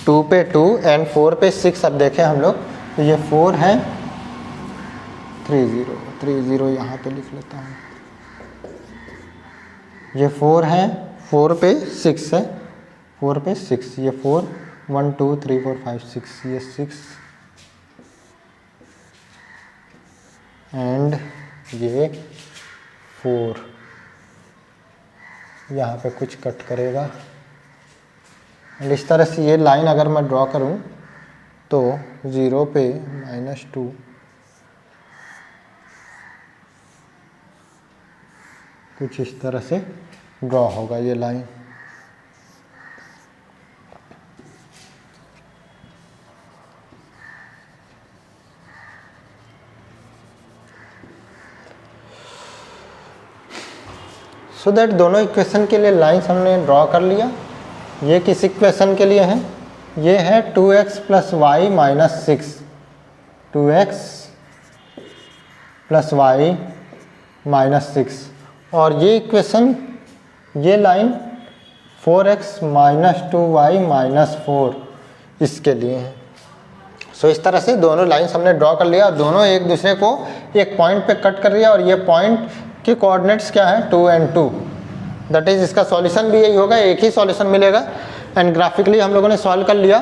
[SPEAKER 1] 2 पे 2 एंड 4 पे 6। अब देखें हम लोग तो ये 4 है, 3 0 यहाँ पे लिख लेता हूँ। ये 4 है, 4 पे 6 है, 4 पे 6, ये 4, 1 2 3 4 5 6, ये 6 एंड ये 4, यहाँ पे कुछ कट करेगा एंड इस तरह से ये लाइन अगर मैं ड्रॉ करूँ तो 0 पे -2, कुछ इस तरह से ड्रॉ होगा ये लाइन। सो दैट दोनों इक्वेशन के लिए लाइंस हमने ड्रॉ कर लिया। ये किस इक्वेशन के लिए है? ये है 2x + y - 6, 2x + y - 6, और ये इक्वेशन, ये लाइन 4x - 2y - 4 इसके लिए है। सो इस तरह से दोनों लाइंस हमने ड्रॉ कर लिया, दोनों एक दूसरे को एक पॉइंट पे कट कर लिया, और ये पॉइंट के कोऑर्डिनेट्स क्या है? 2 और 2। दैट इज इसका सॉल्यूशन भी यही होगा, एक ही सॉल्यूशन मिलेगा। एंड ग्राफिकली हम लोगों ने सॉल्व कर लिया।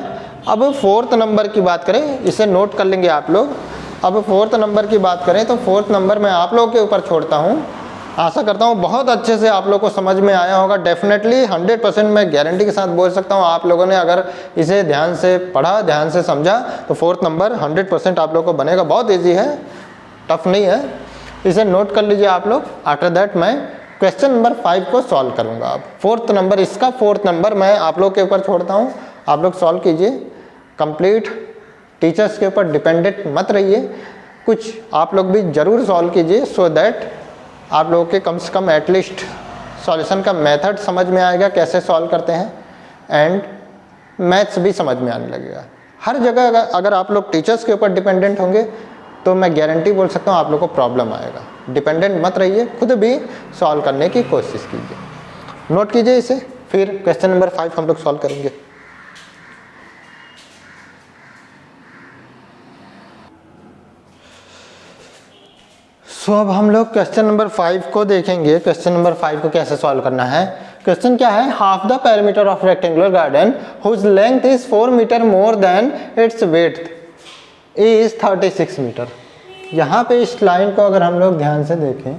[SPEAKER 1] अब 4th नंबर की बात करें, इसे नोट कर लेंगे आप लोग। अब 4th नंबर की बात करें तो 4th नंबर मैं आप लोगों के ऊपर छोड़ता हूँ। आशा करता हूँ बहुत अच्छे से आप लोग को समझ में आया होगा। डेफिनेटली 100% मैं गारंटी के साथ बोल सकता हूँ, आप लोगों ने अगर इसे ध्यान से पढ़ा, ध्यान से समझा, तो 4th नंबर 100% आप लोग को बनेगा। बहुत ईजी है, टफ नहीं है, इसे नोट कर लीजिए आप लोग। आफ्टर दैट मैं क्वेश्चन नंबर 5 को सॉल्व करूँगा। अब 4th नंबर, इसका 4th नंबर मैं आप लोग के ऊपर छोड़ता हूँ, आप लोग सॉल्व कीजिए। कंप्लीट टीचर्स के ऊपर डिपेंडेंट मत रहिए, कुछ आप लोग भी ज़रूर सॉल्व कीजिए, सो दैट आप लोगों के कम से कम एटलीस्ट सॉल्यूशन का मेथड समझ में आएगा, कैसे सॉल्व करते हैं, एंड मैथ्स भी समझ में आने लगेगा। हर जगह अगर आप लोग टीचर्स के ऊपर डिपेंडेंट होंगे तो मैं गारंटी बोल सकता हूँ आप लोग को प्रॉब्लम आएगा। डिपेंडेंट मत रहिए, खुद भी सॉल्व करने की कोशिश कीजिए। नोट कीजिए इसे, फिर क्वेश्चन नंबर 5 हम लोग सॉल्व करेंगे। सो अब हम लोग क्वेश्चन नंबर 5 को देखेंगे। क्वेश्चन नंबर 5 को कैसे सॉल्व करना है। क्वेश्चन क्या है? Half the perimeter of rectangular garden whose length is 4 metre more than its width is 36 metre. यहाँ पे इस लाइन को अगर हम लोग ध्यान से देखें,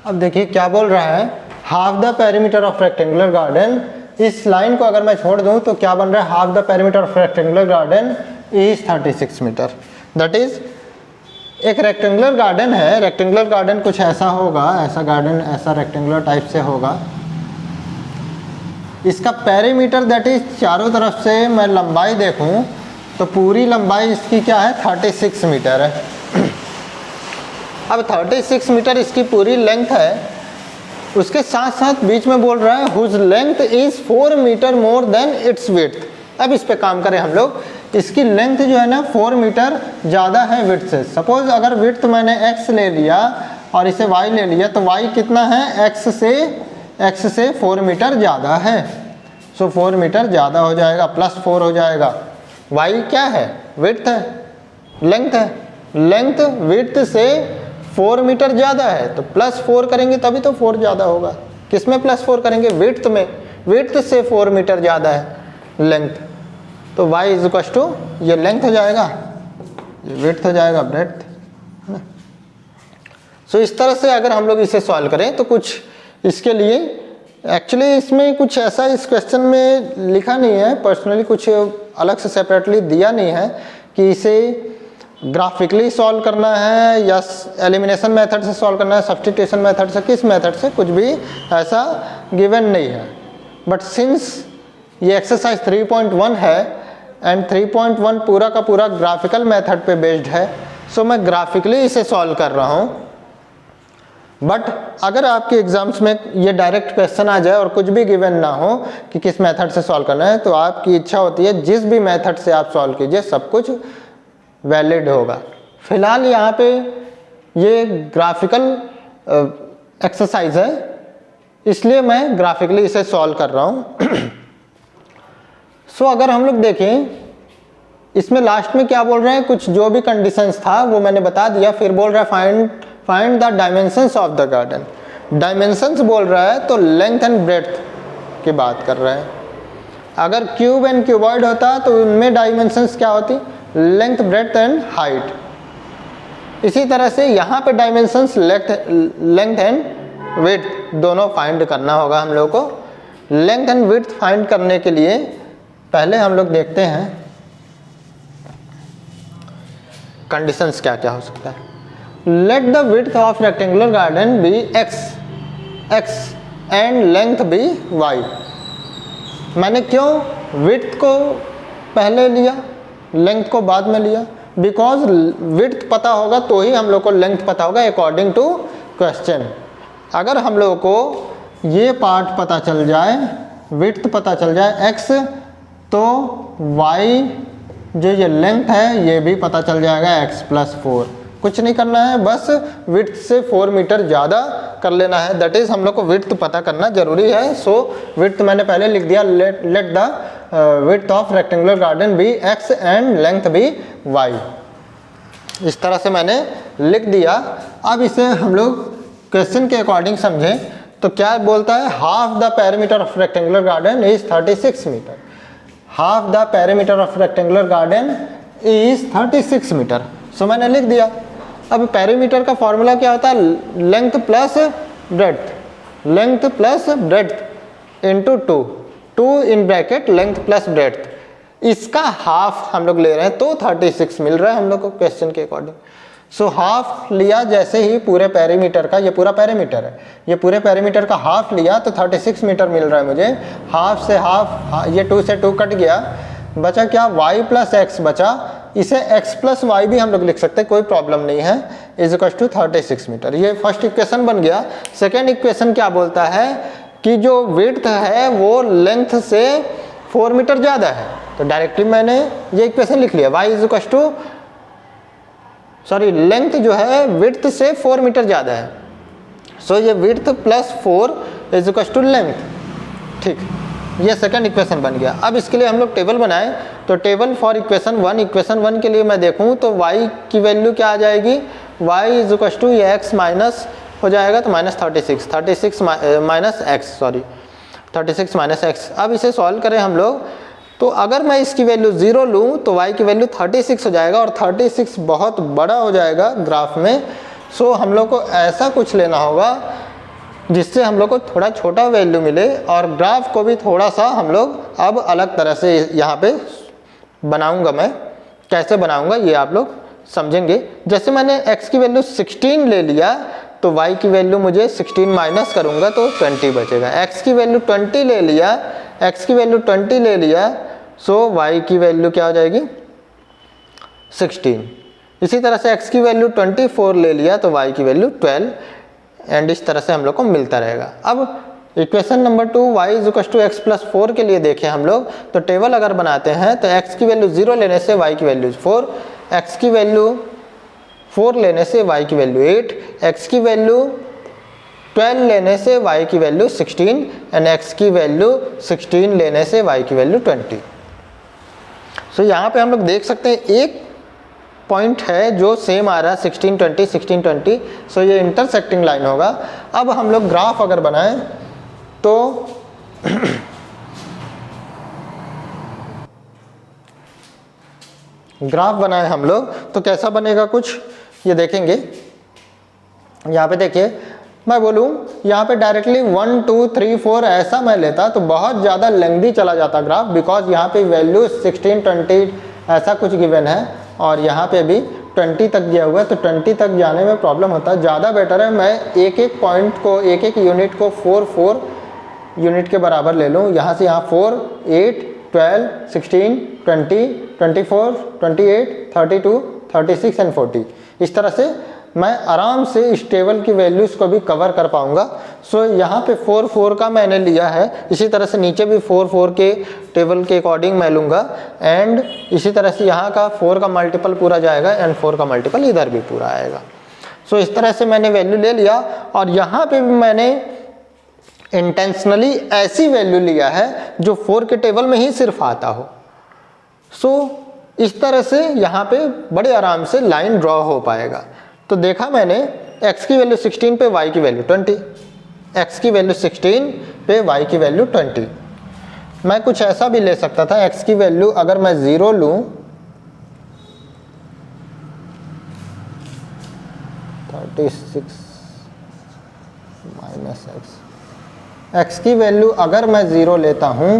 [SPEAKER 1] अब देखिए क्या बोल रहा है, half the perimeter of rectangular garden. इस लाइन को अगर मैं छोड़ दूं तो क्या बन रहा है? Half the perimeter of rectangular garden is 36 metre. That is एक रेक्टेंगुलर गार्डन है। रेक्टेंगुलर गार्डन कुछ ऐसा होगा, ऐसा गार्डन ऐसा रेक्टेंगुलर टाइप से होगा। इसका पेरीमीटर दैट इज चारों तरफ से मैं लंबाई देखूं तो पूरी लंबाई इसकी क्या है? 36 मीटर है। अब 36 मीटर इसकी पूरी लेंथ है, उसके साथ साथ बीच में बोल रहा है whose length is 4 metre more than its width. अब इस पे काम करें हम लोग। इसकी लेंथ जो है ना 4 मीटर ज़्यादा है विड्थ से। सपोज अगर विड्थ मैंने x ले लिया और इसे y ले लिया तो y कितना है? x से 4 मीटर ज़्यादा है। सो 4 मीटर ज़्यादा हो जाएगा, +4 हो जाएगा। y क्या है? विड्थ है, लेंथ है। लेंथ विड्थ से 4 मीटर ज़्यादा है तो +4 करेंगे तभी तो 4 ज़्यादा होगा। किस में +4 करेंगे? विड्थ में। विड्थ से 4 मीटर ज़्यादा है लेंथ, तो y इज इक्वल टू ये लेंथ हो जाएगा, ये विड्थ हो जाएगा, ब्रेड्थ। सो इस तरह से अगर हम लोग इसे सॉल्व करें तो कुछ इसके लिए एक्चुअली इसमें कुछ ऐसा इस क्वेश्चन में लिखा नहीं है, पर्सनली कुछ अलग से सेपरेटली दिया नहीं है कि इसे ग्राफिकली सॉल्व करना है या एलिमिनेशन मेथड से सॉल्व करना है, सब्स्टिट्यूशन मेथड से, किस मेथड से, कुछ भी ऐसा गिवन नहीं है। बट सिंस ये एक्सरसाइज 3.1 है एंड 3.1 पूरा का पूरा ग्राफिकल मेथड पे बेस्ड है, सो मैं ग्राफिकली इसे सॉल्व कर रहा हूँ। बट अगर आपके एग्जाम्स में ये डायरेक्ट क्वेश्चन आ जाए और कुछ भी गिवन ना हो कि किस मेथड से सॉल्व करना है, तो आपकी इच्छा होती है जिस भी मेथड से आप सॉल्व कीजिए सब कुछ वैलिड होगा। फिलहाल यहाँ पे ये ग्राफिकल एक्सरसाइज है, इसलिए मैं ग्राफिकली इसे सॉल्व कर रहा हूँ। सो अगर हम लोग देखें इसमें लास्ट में क्या बोल रहे हैं, कुछ जो भी कंडीशंस था वो मैंने बता दिया, फिर बोल रहा है find the dimensions of the garden. Dimensions बोल रहा है तो लेंथ एंड ब्रेड्थ की बात कर रहा है। अगर क्यूब एंड क्यूबॉइड होता तो उनमें डायमेंशंस क्या होती, लेंथ ब्रेड्थ एंड हाइट। इसी तरह से यहाँ पे डायमेंशंस लेंथ एंड विड्थ दोनों फाइंड करना होगा हम लोग को। लेंथ एंड विड्थ फाइंड करने के लिए पहले हम लोग देखते हैं कंडीशंस क्या क्या हो सकता है। Let the width of rectangular garden be x and length be y। मैंने क्यों विड्थ को पहले लिया, लेंथ को बाद में लिया? बिकॉज विड्थ पता होगा तो ही हम लोग को लेंथ पता होगा अकॉर्डिंग टू क्वेश्चन। अगर हम लोग को ये पार्ट पता चल जाए, विड्थ पता चल जाए x, तो y जो ये लेंथ है ये भी पता चल जाएगा x + 4। कुछ नहीं करना है, बस विड्थ से 4 मीटर ज़्यादा कर लेना है। दैट इज़ हम लोग को विड्थ पता करना जरूरी है। सो विड्थ मैंने पहले लिख दिया, let the width of rectangular garden be x and length be y। इस तरह से मैंने लिख दिया। अब इसे हम लोग क्वेश्चन के अकॉर्डिंग समझें तो क्या बोलता है, half the perimeter of rectangular garden is 36 metre. Half the perimeter of rectangular garden is 36 metre. So मैंने लिख दिया। अब पेरीमीटर का फॉर्मूला क्या होता है, length plus breadth, length plus breadth into 2 in bracket length plus breadth. इसका हाफ हम लोग ले रहे हैं तो 36 मिल रहा है हम लोग को क्वेश्चन के अकॉर्डिंग। सो हाफ लिया, जैसे ही पूरे पेरीमीटर का, ये पूरा पेरीमीटर है, ये पूरे पेरीमीटर का हाफ लिया तो 36 मीटर मिल रहा है मुझे। हाफ से हाफ, ये 2 से 2 कट गया, बचा क्या, y + x बचा। इसे x + y भी हम लोग लिख सकते हैं, कोई प्रॉब्लम नहीं है, इज इक्वल टू 36 मीटर। ये फर्स्ट इक्वेशन बन गया। सेकेंड इक्वेशन क्या बोलता है कि जो विड्थ है वो लेंथ से 4 मीटर ज़्यादा है, तो डायरेक्टली मैंने ये इक्वेशन लिख लिया, y is equal to length जो है विड्थ से 4 मीटर ज़्यादा है। सो ये width + 4 is equal to length. ठीक, ये सेकंड इक्वेशन बन गया। अब इसके लिए हम लोग टेबल बनाएं, तो टेबल फॉर इक्वेशन 1, इक्वेशन 1 के लिए मैं देखूं तो y की वैल्यू क्या आ जाएगी, y इज इक्वल टू ये x माइनस हो जाएगा तो -36 36 माइनस x। अब इसे सॉल्व करें हम लोग, तो अगर मैं इसकी वैल्यू 0 लूँ तो y की वैल्यू 36 हो जाएगा, और 36 बहुत बड़ा हो जाएगा ग्राफ में। सो हम लोग को ऐसा कुछ लेना होगा जिससे हम लोग को थोड़ा छोटा वैल्यू मिले, और ग्राफ को भी थोड़ा सा हम लोग अब अलग तरह से यहाँ पे बनाऊंगा। मैं कैसे बनाऊंगा ये आप लोग समझेंगे। जैसे मैंने x की वैल्यू 16 ले लिया तो y की वैल्यू मुझे 16 माइनस करूंगा तो 20 बचेगा। x की वैल्यू 20 ले लिया, x की वैल्यू 20 ले लिया, सो y की वैल्यू क्या हो जाएगी 16। इसी तरह से x की वैल्यू 24 ले लिया तो y की वैल्यू 12, एंड इस तरह से हम लोग को मिलता रहेगा। अब equation number 2 y is equal to x + 4 के लिए देखें हम लोग, तो टेबल अगर बनाते हैं तो x की वैल्यू 0 लेने से y की वैल्यू 4, x की वैल्यू 4 लेने से y की वैल्यू 8, x की वैल्यू 12 लेने से y की वैल्यू 16, एंड x की वैल्यू 16 लेने से y की वैल्यू 20। सो यहाँ पे हम लोग देख सकते हैं एक पॉइंट है जो सेम आ रहा है 16 20 16 20। सो ये इंटरसेक्टिंग लाइन होगा। अब हम लोग ग्राफ अगर बनाएं तो ग्राफ बनाएं हम लोग तो कैसा बनेगा कुछ ये देखेंगे। यहाँ पे देखिए, मैं बोलूँ यहाँ पे डायरेक्टली 1 2 3 4 ऐसा मैं लेता तो बहुत ज़्यादा लेंथी चला जाता ग्राफ, बिकॉज यहाँ पे वैल्यू 16 20 ऐसा कुछ गिवन है, और यहाँ पे भी 20 तक गया हुआ है, तो 20 तक जाने में प्रॉब्लम होता है। ज़्यादा बेटर है मैं एक एक पॉइंट को, एक एक यूनिट को 4 4 यूनिट के बराबर ले लूँ। यहाँ से यहाँ 4 8 12 16 20 24 28 32 36 एंड 40। इस तरह से मैं आराम से इस टेबल की वैल्यूज़ को भी कवर कर पाऊंगा। सो यहाँ पे 4 4 का मैंने लिया है, इसी तरह से नीचे भी 4 4 के टेबल के अकॉर्डिंग मैं लूँगा, एंड इसी तरह से यहाँ का 4 का मल्टीपल पूरा जाएगा एंड 4 का मल्टीपल इधर भी पूरा आएगा। सो इस तरह से मैंने वैल्यू ले लिया, और यहाँ पे भी मैंने इंटेंशनली ऐसी वैल्यू लिया है जो 4 के टेबल में ही सिर्फ आता हो। सो इस तरह से यहाँ पे बड़े आराम से लाइन ड्रॉ हो पाएगा। तो देखा मैंने x की वैल्यू 16 पे y की वैल्यू 20, x की वैल्यू 16 पे y की वैल्यू 20। मैं कुछ ऐसा भी ले सकता था, x की वैल्यू अगर मैं 0 लूँ, 36 माइनस x की वैल्यू अगर मैं 0 लेता हूँ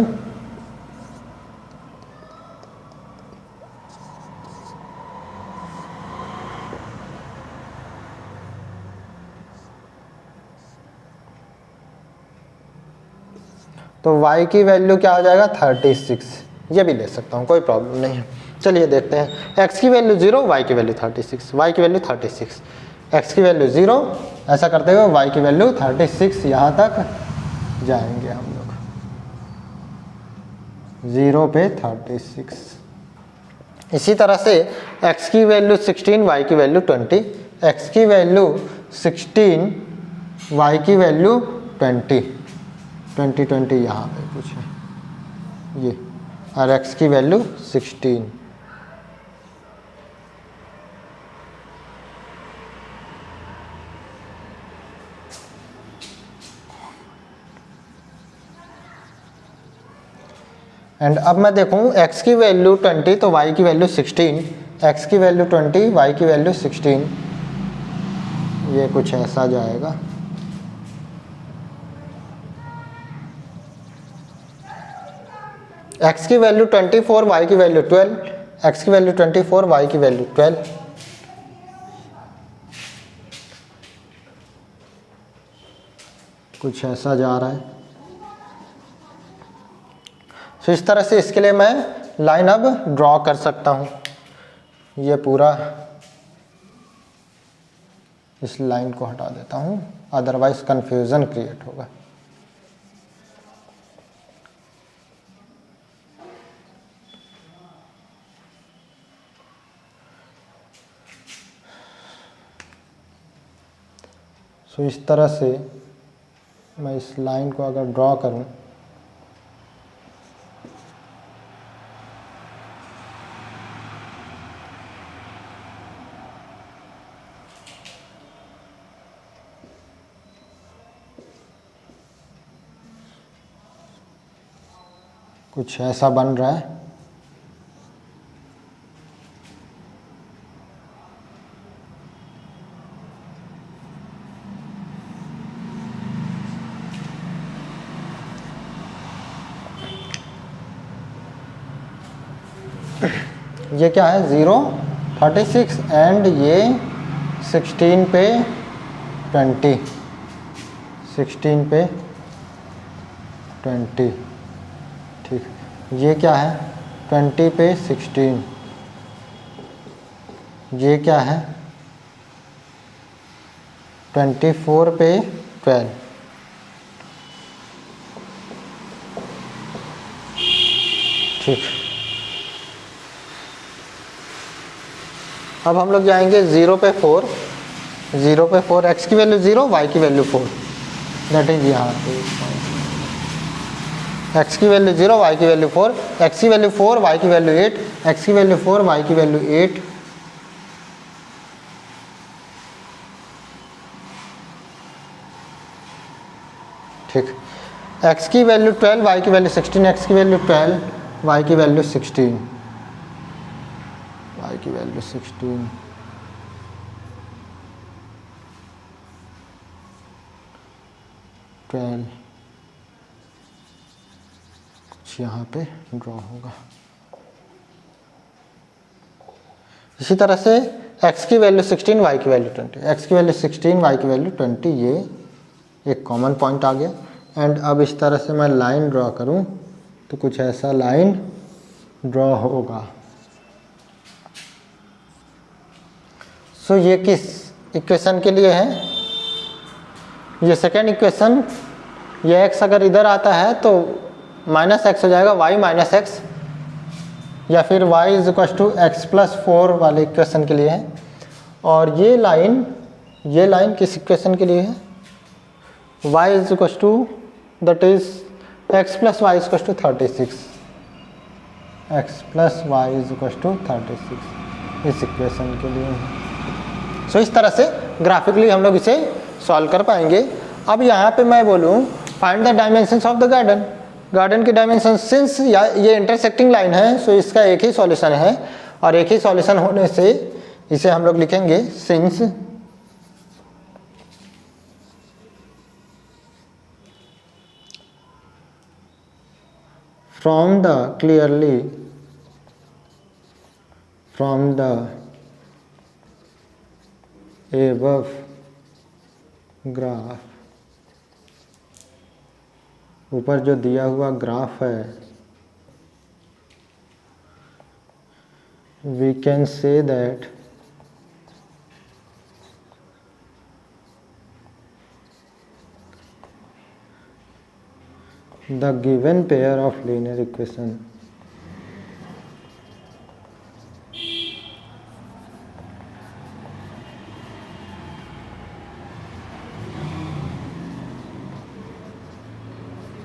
[SPEAKER 1] तो y की वैल्यू क्या हो जाएगा 36। ये भी ले सकता हूँ, कोई प्रॉब्लम नहीं है। चलिए देखते हैं, x की वैल्यू 0, y की वैल्यू 36, y की वैल्यू 36, x की वैल्यू 0, ऐसा करते हुए y की वैल्यू 36 यहाँ तक जाएंगे हम लोग, 0 पे 36। इसी तरह से x की वैल्यू 16, y की वैल्यू 20, x की वैल्यू 16, y की वैल्यू 20 यहाँ पे कुछ है ये, और x की वैल्यू 16। एंड अब मैं देखूँ x की वैल्यू 20 तो y की वैल्यू 16, x की वैल्यू 20, y की वैल्यू 16, ये कुछ ऐसा जाएगा। x की वैल्यू 24, y की वैल्यू 12, x की वैल्यू 24, y की वैल्यू 12, कुछ ऐसा जा रहा है। तो इस तरह से इसके लिए मैं लाइन अब ड्रॉ कर सकता हूँ। ये पूरा इस लाइन को हटा देता हूँ, अदरवाइज कंफ्यूजन क्रिएट होगा। सो इस तरह से मैं इस लाइन को अगर ड्रॉ करूं, कुछ ऐसा बन रहा है। ये क्या है 0, 36 एंड ये 16 पे 20, 16 पे 20, ठीक। ये क्या है 20 पे 16, ये क्या है 24 पे 12, ठीक। अब हम लोग जाएंगे 0 पे 4, 0 पे 4, x की वैल्यू 0, y की वैल्यू 4, दैट इज यहाँ पे x की वैल्यू 0, y की वैल्यू 4, x की वैल्यू 4, y की वैल्यू 8, x की वैल्यू 4, y की वैल्यू 8, ठीक। x की वैल्यू 12, y की वैल्यू 16, x की वैल्यू 12, y की वैल्यू 16, y की वैल्यू 16, कुछ यहाँ पे ड्रॉ होगा। इसी तरह से x की वैल्यू 16, y की वैल्यू 20, x की वैल्यू 16, y की वैल्यू 20, ये एक कॉमन पॉइंट आ गया। एंड अब इस तरह से मैं लाइन ड्रॉ करूं तो कुछ ऐसा लाइन ड्रॉ होगा। सो ये किस इक्वेशन के लिए है, ये सेकेंड इक्वेशन। ये x अगर इधर आता है तो माइनस एक्स हो जाएगा, y माइनस एक्स, या फिर y is equal to x plus 4 वाले इक्वेशन के लिए है। और ये लाइन किस इक्वेशन के लिए है, y is equal to that is x plus Y is equal to 36, x plus Y is equal to 36 इस इक्वेशन के लिए। सो इस तरह से ग्राफिकली हम लोग इसे सॉल्व कर पाएंगे। अब यहाँ पे मैं बोलूँ find the dimensions of the garden, garden की डायमेंशन, सिंस ये इंटरसेक्टिंग लाइन है सो इसका एक ही सॉल्यूशन है, और एक ही सॉल्यूशन होने से इसे हम लोग लिखेंगे since from the above graph, ऊपर जो दिया हुआ ग्राफ है, we can say that the given pair of linear equation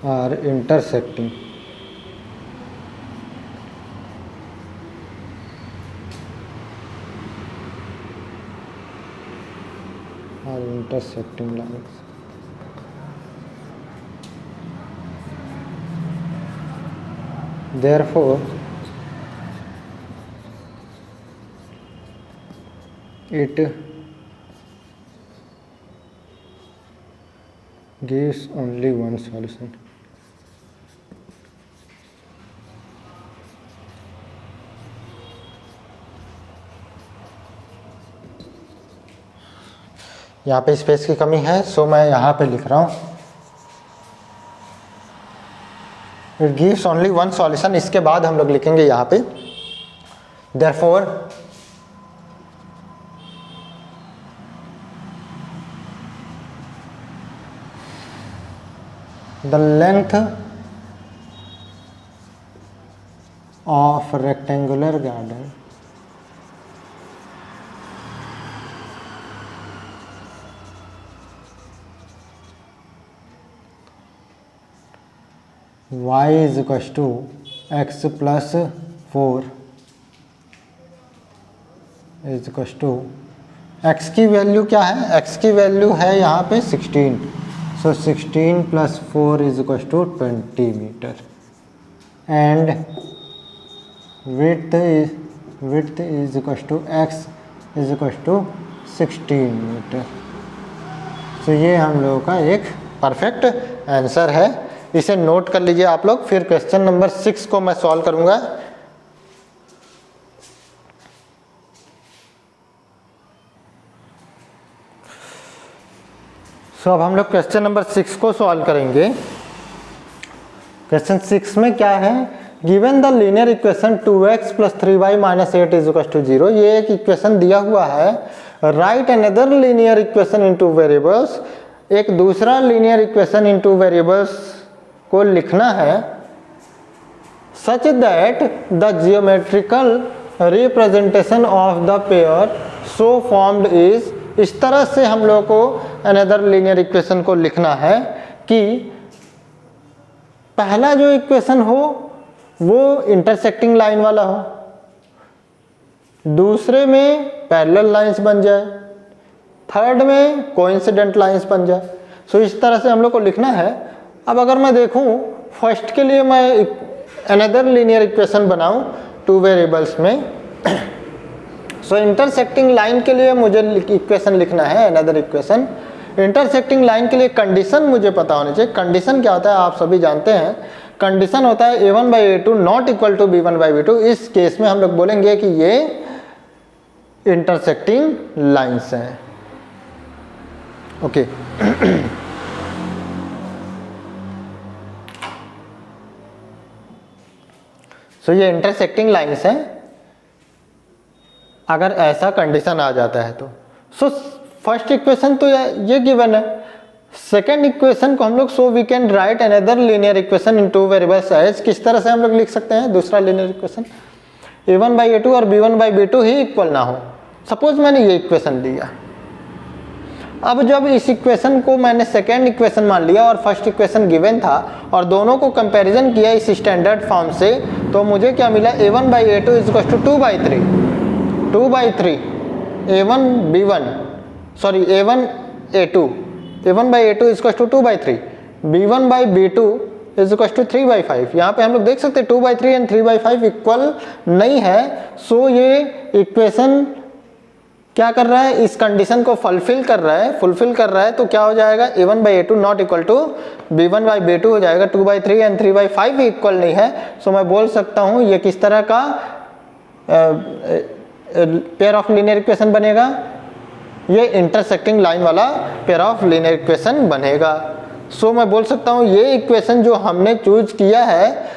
[SPEAKER 1] are intersecting lines. Therefore, it gives only one solution. यहाँ पे स्पेस की कमी है सो मैं यहाँ पे लिख रहा हूँ it gives only one solution. इसके बाद हम लोग लिखेंगे यहाँ पे therefore the length of rectangular garden y is equals to x plus 4 is equals to x की वैल्यू क्या है, x की वैल्यू है यहाँ पे 16, so 16 plus 4 is equals to 20 metre and width is equals to x is equals to 16 metre. So ये हम लोगों का एक परफेक्ट आंसर है, इसे नोट कर लीजिए आप लोग। फिर क्वेश्चन नंबर 6 को मैं सॉल्व करूंगा। सो अब हम लोग क्वेश्चन नंबर 6 को सॉल्व करेंगे। क्वेश्चन 6 में क्या है, given the linear equation 2x + 3y - 8 = 0। ये एक इक्वेशन दिया हुआ है, right another linear equation into variables, एक दूसरा लीनियर इक्वेशन इनटू वेरिएबल्स को लिखना है such that the geometrical representation of the pair so formed is. इस तरह से हम लोग को अनदर लीनियर इक्वेशन को लिखना है कि पहला जो इक्वेशन हो वो इंटरसेक्टिंग लाइन वाला हो, दूसरे में पैरेलल लाइंस बन जाए, थर्ड में कोइंसिडेंट लाइंस बन जाए। सो इस तरह से हम लोग को लिखना है। अब अगर मैं देखूं फर्स्ट के लिए मैं अनदर लीनियर इक्वेशन बनाऊं टू वेरिएबल्स में, सो इंटरसेक्टिंग लाइन के लिए मुझे इक्वेशन लिखना है अनदर इक्वेशन। इंटरसेक्टिंग लाइन के लिए कंडीशन मुझे पता होनी चाहिए। कंडीशन क्या होता है आप सभी जानते हैं, कंडीशन होता है a1/a2 not equal to b1/b2। इस केस में हम लोग बोलेंगे कि ये इंटरसेक्टिंग लाइंस हैं। ओके सो ये इंटरसेक्टिंग लाइंस हैं अगर ऐसा कंडीशन आ जाता है तो। सो फर्स्ट इक्वेशन तो ये गिवन है। सेकेंड इक्वेशन को हम लोग so we can write another linear equation in two variables as, किस तरह से हम लोग लिख सकते हैं दूसरा लीनियर इक्वेशन, a1/a2 और b1/b2 ही इक्वल ना हो। सपोज मैंने ये इक्वेशन लिया, अब जब इस इक्वेशन को मैंने सेकेंड इक्वेशन मान लिया और फर्स्ट इक्वेशन गिवन था और दोनों को कंपैरिजन किया इस स्टैंडर्ड फॉर्म से, तो मुझे क्या मिला, a1 by a2 is equal to 2/3 a1 b1 sorry a1 a2 a1 by a2 is equal to 2/3 b1 by b2 is equal to 3/5। यहाँ पे हम लोग देख सकते हैं 2/3 एंड 3/5 इक्वल नहीं है। सो ये इक्वेशन क्या कर रहा है, इस कंडीशन को फुलफिल कर रहा है। तो क्या हो जाएगा, a1 by a2 not equal to b1 by b2 हो जाएगा। 2/3 एंड 3/5 इक्वल नहीं है। सो मैं बोल सकता हूँ ये किस तरह का पेयर ऑफ लीनियर इक्वेशन बनेगा, ये इंटरसेक्टिंग लाइन वाला पेयर ऑफ लीनियर इक्वेशन बनेगा। सो मैं बोल सकता हूँ ये इक्वेशन जो हमने चूज किया है,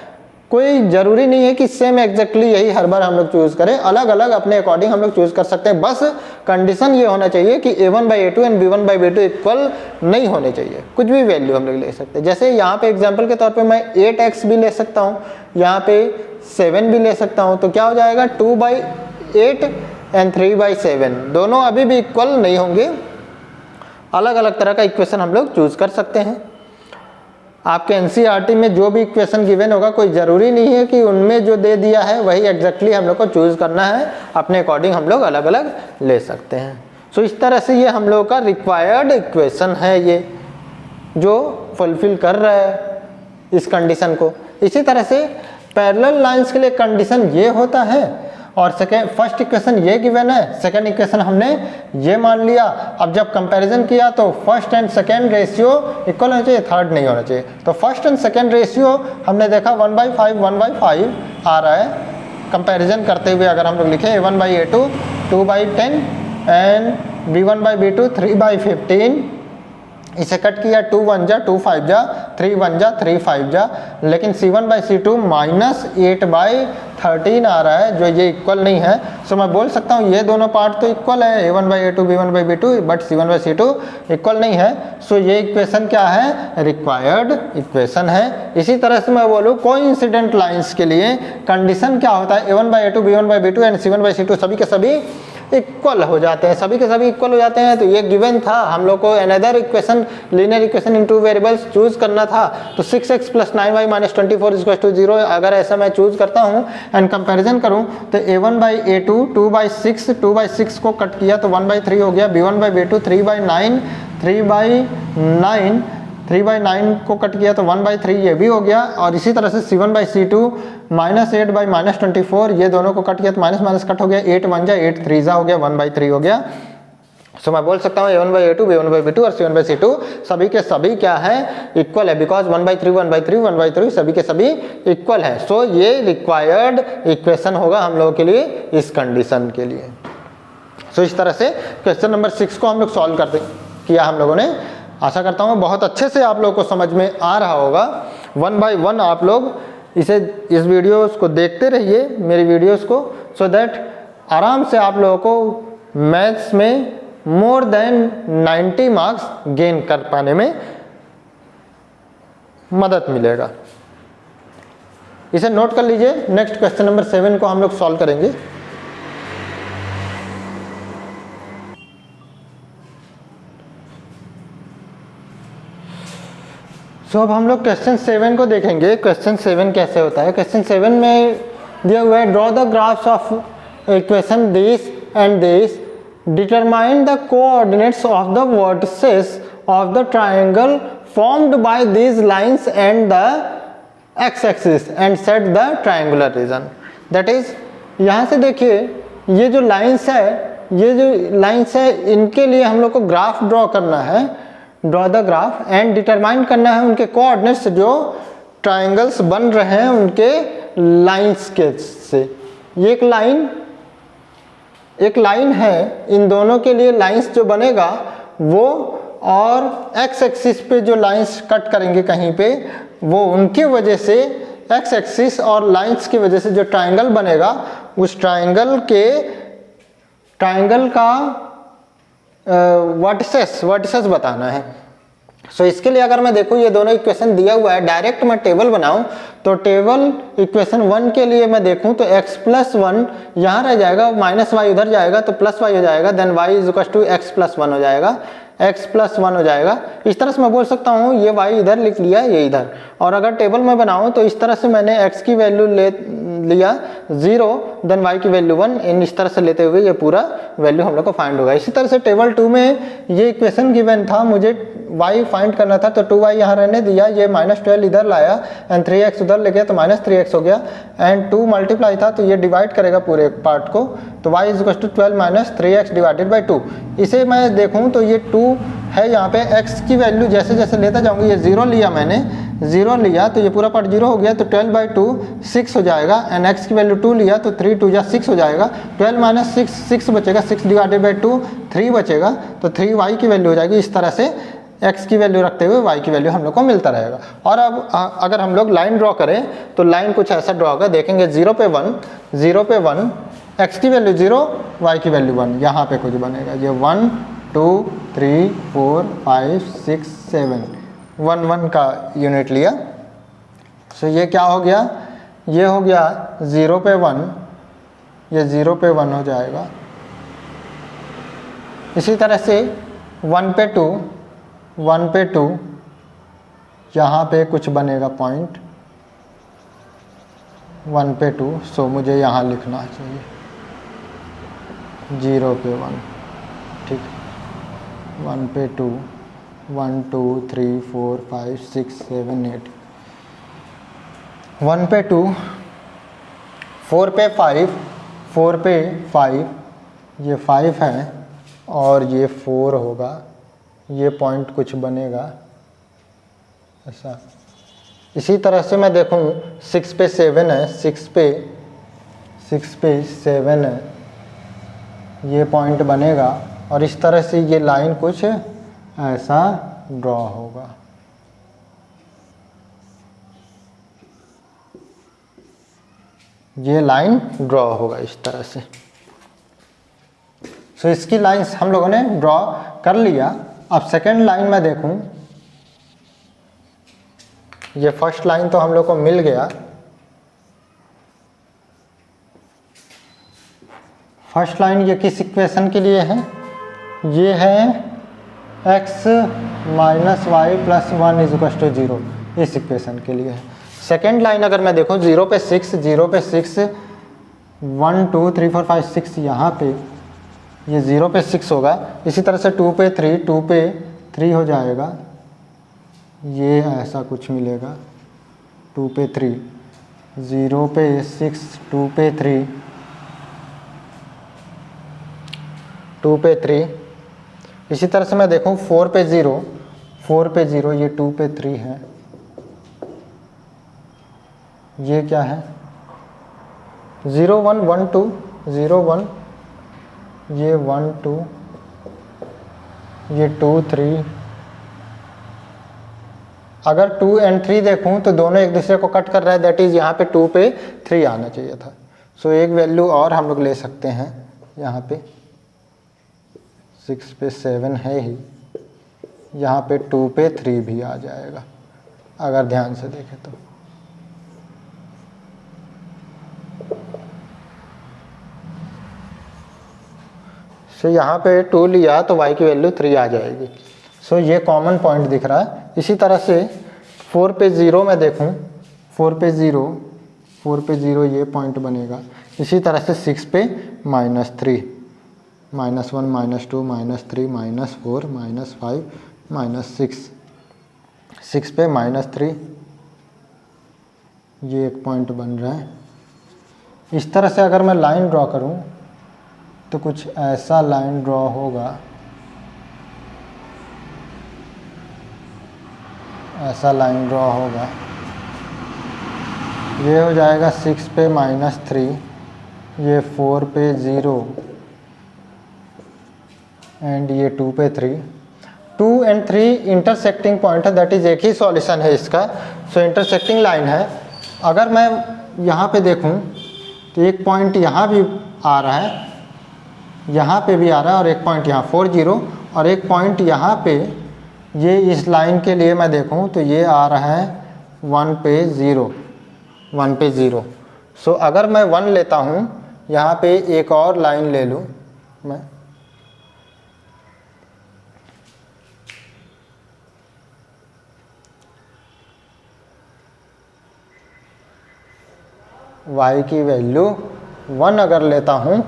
[SPEAKER 1] कोई जरूरी नहीं है कि सेम एग्जैक्टली यही हर बार हम लोग चूज करें, अलग अलग अपने अकॉर्डिंग हम लोग चूज कर सकते हैं। बस कंडीशन ये होना चाहिए कि a1 by a2 and b1 by b2 equal नहीं होने चाहिए। कुछ भी वैल्यू हम लोग ले सकते हैं। जैसे यहाँ पे एग्जांपल के तौर पे मैं 8x भी ले सकता हूँ, यहाँ पे 7 भी ले सकता हूँ। तो क्या हो जाएगा, 2/8 एंड 3/7 दोनों अभी भी इक्वल नहीं होंगे। अलग अलग तरह का इक्वेशन हम लोग चूज कर सकते हैं। आपके एनसीईआरटी में जो भी इक्वेशन गिवन होगा, कोई ज़रूरी नहीं है कि उनमें जो दे दिया है वही एग्जैक्टली हम लोग को चूज़ करना है। अपने अकॉर्डिंग हम लोग अलग अलग ले सकते हैं। सो इस तरह से ये हम लोग का रिक्वायर्ड इक्वेशन है, ये जो फुलफिल कर रहा है इस कंडीशन को। इसी तरह से पैरेलल लाइंस के लिए कंडीशन ये होता है, और फर्स्ट इक्वेशन ये गिवन है, सेकंड इक्वेशन हमने ये मान लिया। अब जब कंपैरिजन किया तो first and second ratio equal होना चाहिए, थर्ड नहीं होना चाहिए। तो फर्स्ट एंड सेकंड रेशियो हमने देखा 1/5 आ रहा है। कंपैरिजन करते हुए अगर हम लोग लिखे a1 by a2 2/10 and b1 by b2 3/15, इसे कट किया 2 1 जा 2 5 जा 3 1 जा 3 5 जा, लेकिन c1 बाई c2 -8/13 आ रहा है, जो ये इक्वल नहीं है। सो मैं बोल सकता हूँ ये दोनों पार्ट तो इक्वल है, a1 by a2 b1 by b2, but c1 by c2 equal नहीं है। सो ये इक्वेशन क्या है, रिक्वायर्ड इक्वेशन है। इसी तरह से मैं बोलूँ कोइंसिडेंट लाइंस के लिए कंडीशन क्या होता है, a1 by a2 b1 by b2 and c1 by c2 सभी के सभी इक्वल हो जाते हैं। सभी के सभी इक्वल हो जाते हैं। तो ये गिवन था, हम लोग को अनदर इक्वेशन लीनियर इक्वेशन इन 2 वेरिएबल्स चूज करना था। तो 6x + 9y - 24 = 0 अगर ऐसा मैं चूज करता हूँ एंड कंपैरिजन करूँ तो a1 बाई a2 2/6 को कट किया तो 1/3 हो गया, b1 बाई b2 3/9 3/9 को कट किया तो 1/3 ये भी हो गया। और इसी तरह से c1 बाई c2 -8 बाई -24 ये दोनों को कट किया तो माइनस माइनस कट हो गया, 8 1 जा 8 3 जा हो गया, 1/3 हो गया। सो मैं बोल सकता हूँ a1 by a2 b1 by b2 और c1 बाई c2 सभी के सभी क्या है, इक्वल है, बिकॉज 1/3 सभी के सभी इक्वल है। सो ये रिक्वायर्ड इक्वेशन होगा हम लोगों के लिए इस कंडीशन के लिए। सो इस तरह से क्वेश्चन नंबर 6 को हम लोग सॉल्व किया हम लोगों ने। आशा करता हूँ बहुत अच्छे से आप लोगों को समझ में आ रहा होगा। 1 बाय 1 आप लोग इस वीडियोस को देखते रहिए, मेरी वीडियोस को, सो दैट आराम से आप लोगों को मैथ्स में मोर देन 90 मार्क्स गेन कर पाने में मदद मिलेगा। इसे नोट कर लीजिए। नेक्स्ट क्वेश्चन नंबर 7 को हम लोग सॉल्व करेंगे। सो अब हम लोग क्वेश्चन 7 को देखेंगे। क्वेश्चन 7 कैसे होता है। क्वेश्चन 7 में दिया हुआ है, draw the graphs of equation this and this, determine the coordinates of the vertices of the triangle formed by these lines and the x axis and set the triangular region. That is, यहाँ से देखिए ये जो लाइंस है, इनके लिए हम लोग को ग्राफ ड्रॉ करना है। Draw the graph and determine करना है उनके कोऑर्डिनेट्स जो ट्रायंगल्स बन रहे हैं उनके लाइंस के से। ये एक लाइन है, इन दोनों के लिए लाइंस जो बनेगा वो, और एक्स एक्सिस पे जो लाइंस कट करेंगे कहीं पे, वो उनके वजह से एक्स एक्सिस और लाइंस की वजह से जो ट्रायंगल बनेगा उस ट्रायंगल का वर्टिसेस बताना है। सो इसके लिए अगर मैं देखूँ ये दोनों इक्वेशन दिया हुआ है, डायरेक्ट मैं टेबल बनाऊं तो टेबल इक्वेशन 1 के लिए मैं देखूं तो x + 1 यहाँ रह जाएगा, -y उधर जाएगा तो +y हो जाएगा, देन y = x + 1 हो जाएगा। x प्लस 1 हो जाएगा। इस तरह से मैं बोल सकता हूँ ये y इधर लिख लिया, ये इधर। और अगर टेबल में बनाऊँ तो इस तरह से मैंने x की वैल्यू लिया 0, देन y की वैल्यू 1, इन इस तरह से लेते हुए ये पूरा वैल्यू हम लोग को फाइंड होगा। इसी तरह से टेबल 2 में ये इक्वेशन गिवन था, मुझे y फाइंड करना था, तो 2y यहाँ रहने दिया, ये -12 इधर लाया एंड 3x उधर ले गया तो -3x हो गया एंड 2 मल्टीप्लाई था तो ये डिवाइड करेगा पूरे पार्ट को, तो y is 12 - 3x divided by 2। इसे मैं देखूँ तो ये 2 है, यहाँ पे x की वैल्यू जैसे जैसे लेता जाऊँगी, ये 0 लिया मैंने, 0 लिया तो ये पूरा पार्ट 0 हो गया, तो 12/2 6 हो जाएगा एंड x की वैल्यू 2 लिया तो 3 2 6 हो जाएगा, 12 - 6 6 बचेगा, 6 डिवाइडेड बाई 2 3 बचेगा, तो 3y की वैल्यू हो जाएगी। इस तरह से x की वैल्यू रखते हुए y की वैल्यू हम लोग को मिलता रहेगा। और अब अगर हम लोग लाइन ड्रॉ करें तो लाइन कुछ ऐसा ड्रॉ होगा, देखेंगे 0 पे 1, 0 पे 1, x की वैल्यू 0, y की वैल्यू 1, यहाँ पे कुछ बनेगा, ये 1 2 3 4 5 6 7, 1 1 का यूनिट लिया। सो ये क्या हो गया, ये हो गया 0 पे 1, ये 0 पे 1 हो जाएगा। इसी तरह से 1 पे 2, 1 पे 2, यहाँ पे कुछ बनेगा पॉइंट 1 पे 2, सो मुझे यहाँ लिखना चाहिए 0 पे 1, ठीक, 1 पे 2, 1 2 3 4 5 6 7 8, 1 पे 2, 4 पे 5, 4 पे 5, ये 5 है और ये 4 होगा, ये पॉइंट कुछ बनेगा ऐसा। इसी तरह से मैं देखूँ 6 पे 7 है, 6 पे 7 है, ये पॉइंट बनेगा और इस तरह से ये लाइन कुछ ऐसा ड्रॉ होगा। ये लाइन ड्रॉ होगा इस तरह से। सो इसकी लाइंस हम लोगों ने ड्रॉ कर लिया। अब सेकेंड लाइन में देखूं, ये फर्स्ट लाइन तो हम लोग को मिल गया। फर्स्ट लाइन ये किस इक्वेशन के लिए है, ये है x - y + 1 = 0, इस इक्वेशन के लिए है। सेकेंड लाइन अगर मैं देखूं 0 पे 6, 0 पे 6, 1 2 3 4 5 6, यहाँ पे ये 0 पे 6 होगा। इसी तरह से 2 पे 3, 2 पे 3 हो जाएगा, ये ऐसा कुछ मिलेगा 2 पे 3, 0 पे 6, 2 पे 3, 2 पे 3। इसी तरह से मैं देखूं 4 पे 0, 4 पे 0, ये 2 पे 3 है, ये क्या है 0 1 1 2, 0 1, ये 1 2, ये 2 3। अगर 2 और 3 देखूं तो दोनों एक दूसरे को कट कर रहा है, दैट इज यहाँ पे 2 पे 3 आना चाहिए था। सो एक वैल्यू और हम लोग ले सकते हैं, यहाँ पे 6 पे 7 है ही, यहाँ पे 2 पे 3 भी आ जाएगा अगर ध्यान से देखें तो। सो यहाँ पे 2 लिया तो y की वैल्यू 3 आ जाएगी। सो ये कॉमन पॉइंट दिख रहा है। इसी तरह से 4 पे 0 में देखूँ, 4 पे 0, 4 पे 0 ये पॉइंट बनेगा। इसी तरह से 6 पे -3, -1 -2 -3 -4 -5 -6, 6 पे -3, ये एक पॉइंट बन रहा है। इस तरह से अगर मैं लाइन ड्रॉ करूं तो कुछ ऐसा लाइन ड्रॉ होगा, ऐसा लाइन ड्रॉ होगा, ये हो जाएगा 6 पे -3, ये 4 पे 0 एंड ये 2 पे 3। 2 और 3 इंटरसेक्टिंग पॉइंट है, दैट इज एक ही सॉल्यूशन है इसका। सो इंटरसेक्टिंग लाइन है। अगर मैं यहाँ पे देखूँ तो एक पॉइंट यहाँ भी आ रहा है, यहाँ पे भी आ रहा है, और एक पॉइंट यहाँ 4 0, और एक पॉइंट यहाँ पे, ये इस लाइन के लिए मैं देखूँ तो ये आ रहा है 1 पे 0, 1 पे 0। सो अगर मैं 1 लेता हूँ, यहाँ पे एक और लाइन ले लूँ मैं, y की वैल्यू 1 अगर लेता हूँ,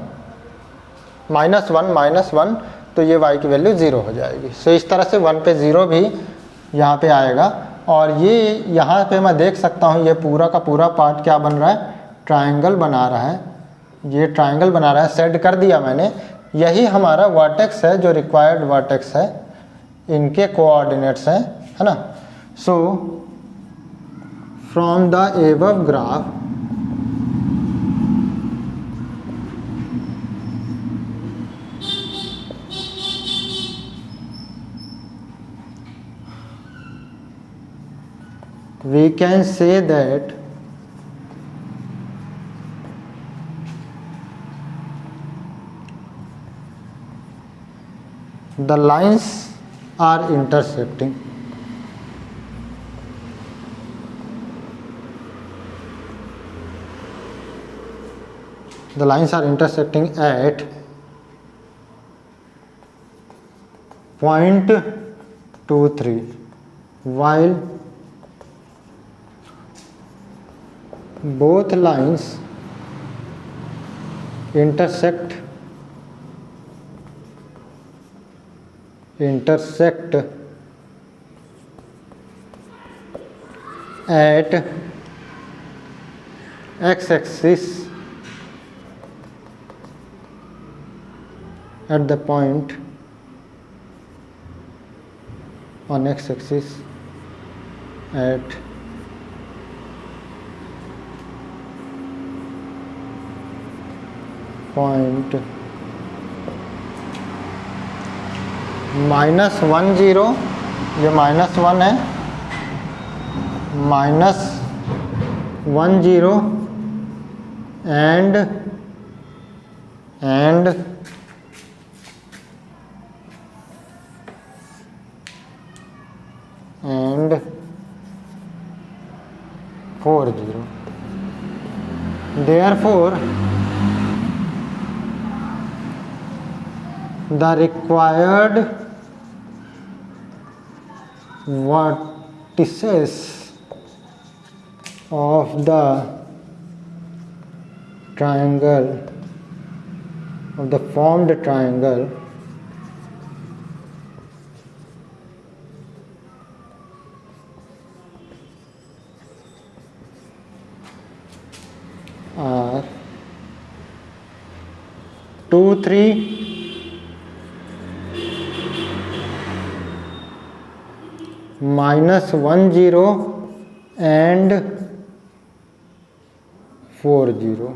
[SPEAKER 1] -1 तो ये y की वैल्यू 0 हो जाएगी। सो इस तरह से 1 पे 0 भी यहाँ पे आएगा। और ये यहाँ पे मैं देख सकता हूँ ये पूरा का पूरा पार्ट क्या बन रहा है, ट्रायंगल बना रहा है। ये ट्रायंगल बना रहा है, सेट कर दिया मैंने। यही हमारा वर्टेक्स है, जो रिक्वायर्ड वर्टेक्स है, इनके कोऑर्डिनेट्स हैं, है ना। So from the above graph we can say that the lines are intersecting. The lines are intersecting at point 23 while both lines intersect at x-axis at the point on x-axis at point -1 0, ये -1 है, -1 0 and 4 0. Therefore the required vertices of the triangle, of the formed triangle, are 2 3 -1 0 and 4 0।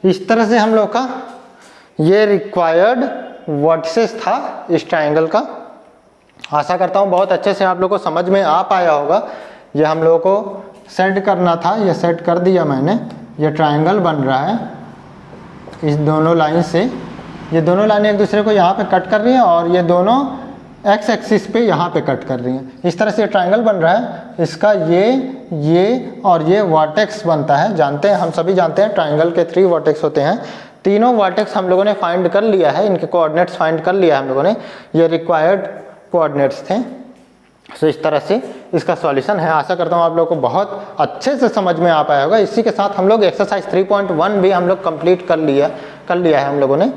[SPEAKER 1] इस तरह से हम लोग का ये रिक्वायर्ड वर्टिसेस था इस ट्रायंगल का। आशा करता हूँ बहुत अच्छे से आप लोग को समझ में आ पाया होगा। ये हम लोगों को सेट करना था, ये सेट कर दिया मैंने। ये ट्रायंगल बन रहा है इस दोनों लाइन से। ये दोनों लाइनें एक दूसरे को यहाँ पे कट कर रही हैं और ये दोनों एक्स एक्सिस पे यहाँ पे कट कर रही हैं। इस तरह से ट्रायंगल बन रहा है। इसका ये और ये वर्टेक्स बनता है। जानते हैं, हम सभी जानते हैं ट्रायंगल के 3 वर्टेक्स होते हैं। तीनों वर्टेक्स हम लोगों ने फाइंड कर लिया है, इनके कोऑर्डिनेट्स फाइंड कर लिया है हम लोगों ने। ये रिक्वायर्ड कोऑर्डिनेट्स थे। सो इस तरह से इसका सॉल्यूशन है। आशा करता हूँ आप लोगों को बहुत अच्छे से समझ में आ पाया होगा। इसी के साथ हम लोग एक्सरसाइज 3.1 भी हम लोग कंप्लीट कर लिया है हम लोगों ने।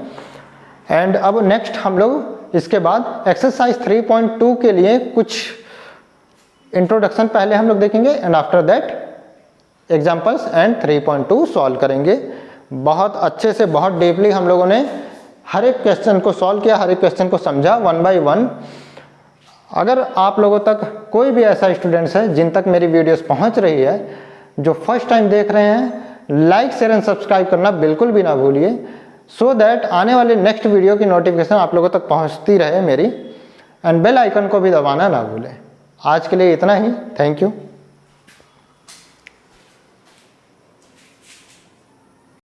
[SPEAKER 1] एंड अब नेक्स्ट हम लोग इसके बाद एक्सरसाइज 3.2 के लिए कुछ इंट्रोडक्शन पहले हम लोग देखेंगे and after that examples and 3.2 solve करेंगे। बहुत अच्छे से, बहुत डीपली हम लोगों ने हर एक क्वेश्चन को सॉल्व किया, हर एक क्वेश्चन को समझा 1 by 1। अगर आप लोगों तक कोई भी ऐसा स्टूडेंट्स है जिन तक मेरी वीडियोस पहुंच रही है, जो फर्स्ट टाइम देख रहे हैं, लाइक शेयर एंड सब्सक्राइब करना बिल्कुल भी ना भूलिए, सो दैट आने वाले नेक्स्ट वीडियो की नोटिफिकेशन आप लोगों तक पहुंचती रहे मेरी। एंड बेल आइकन को भी दबाना ना भूलें। आज के लिए इतना ही। Thank you.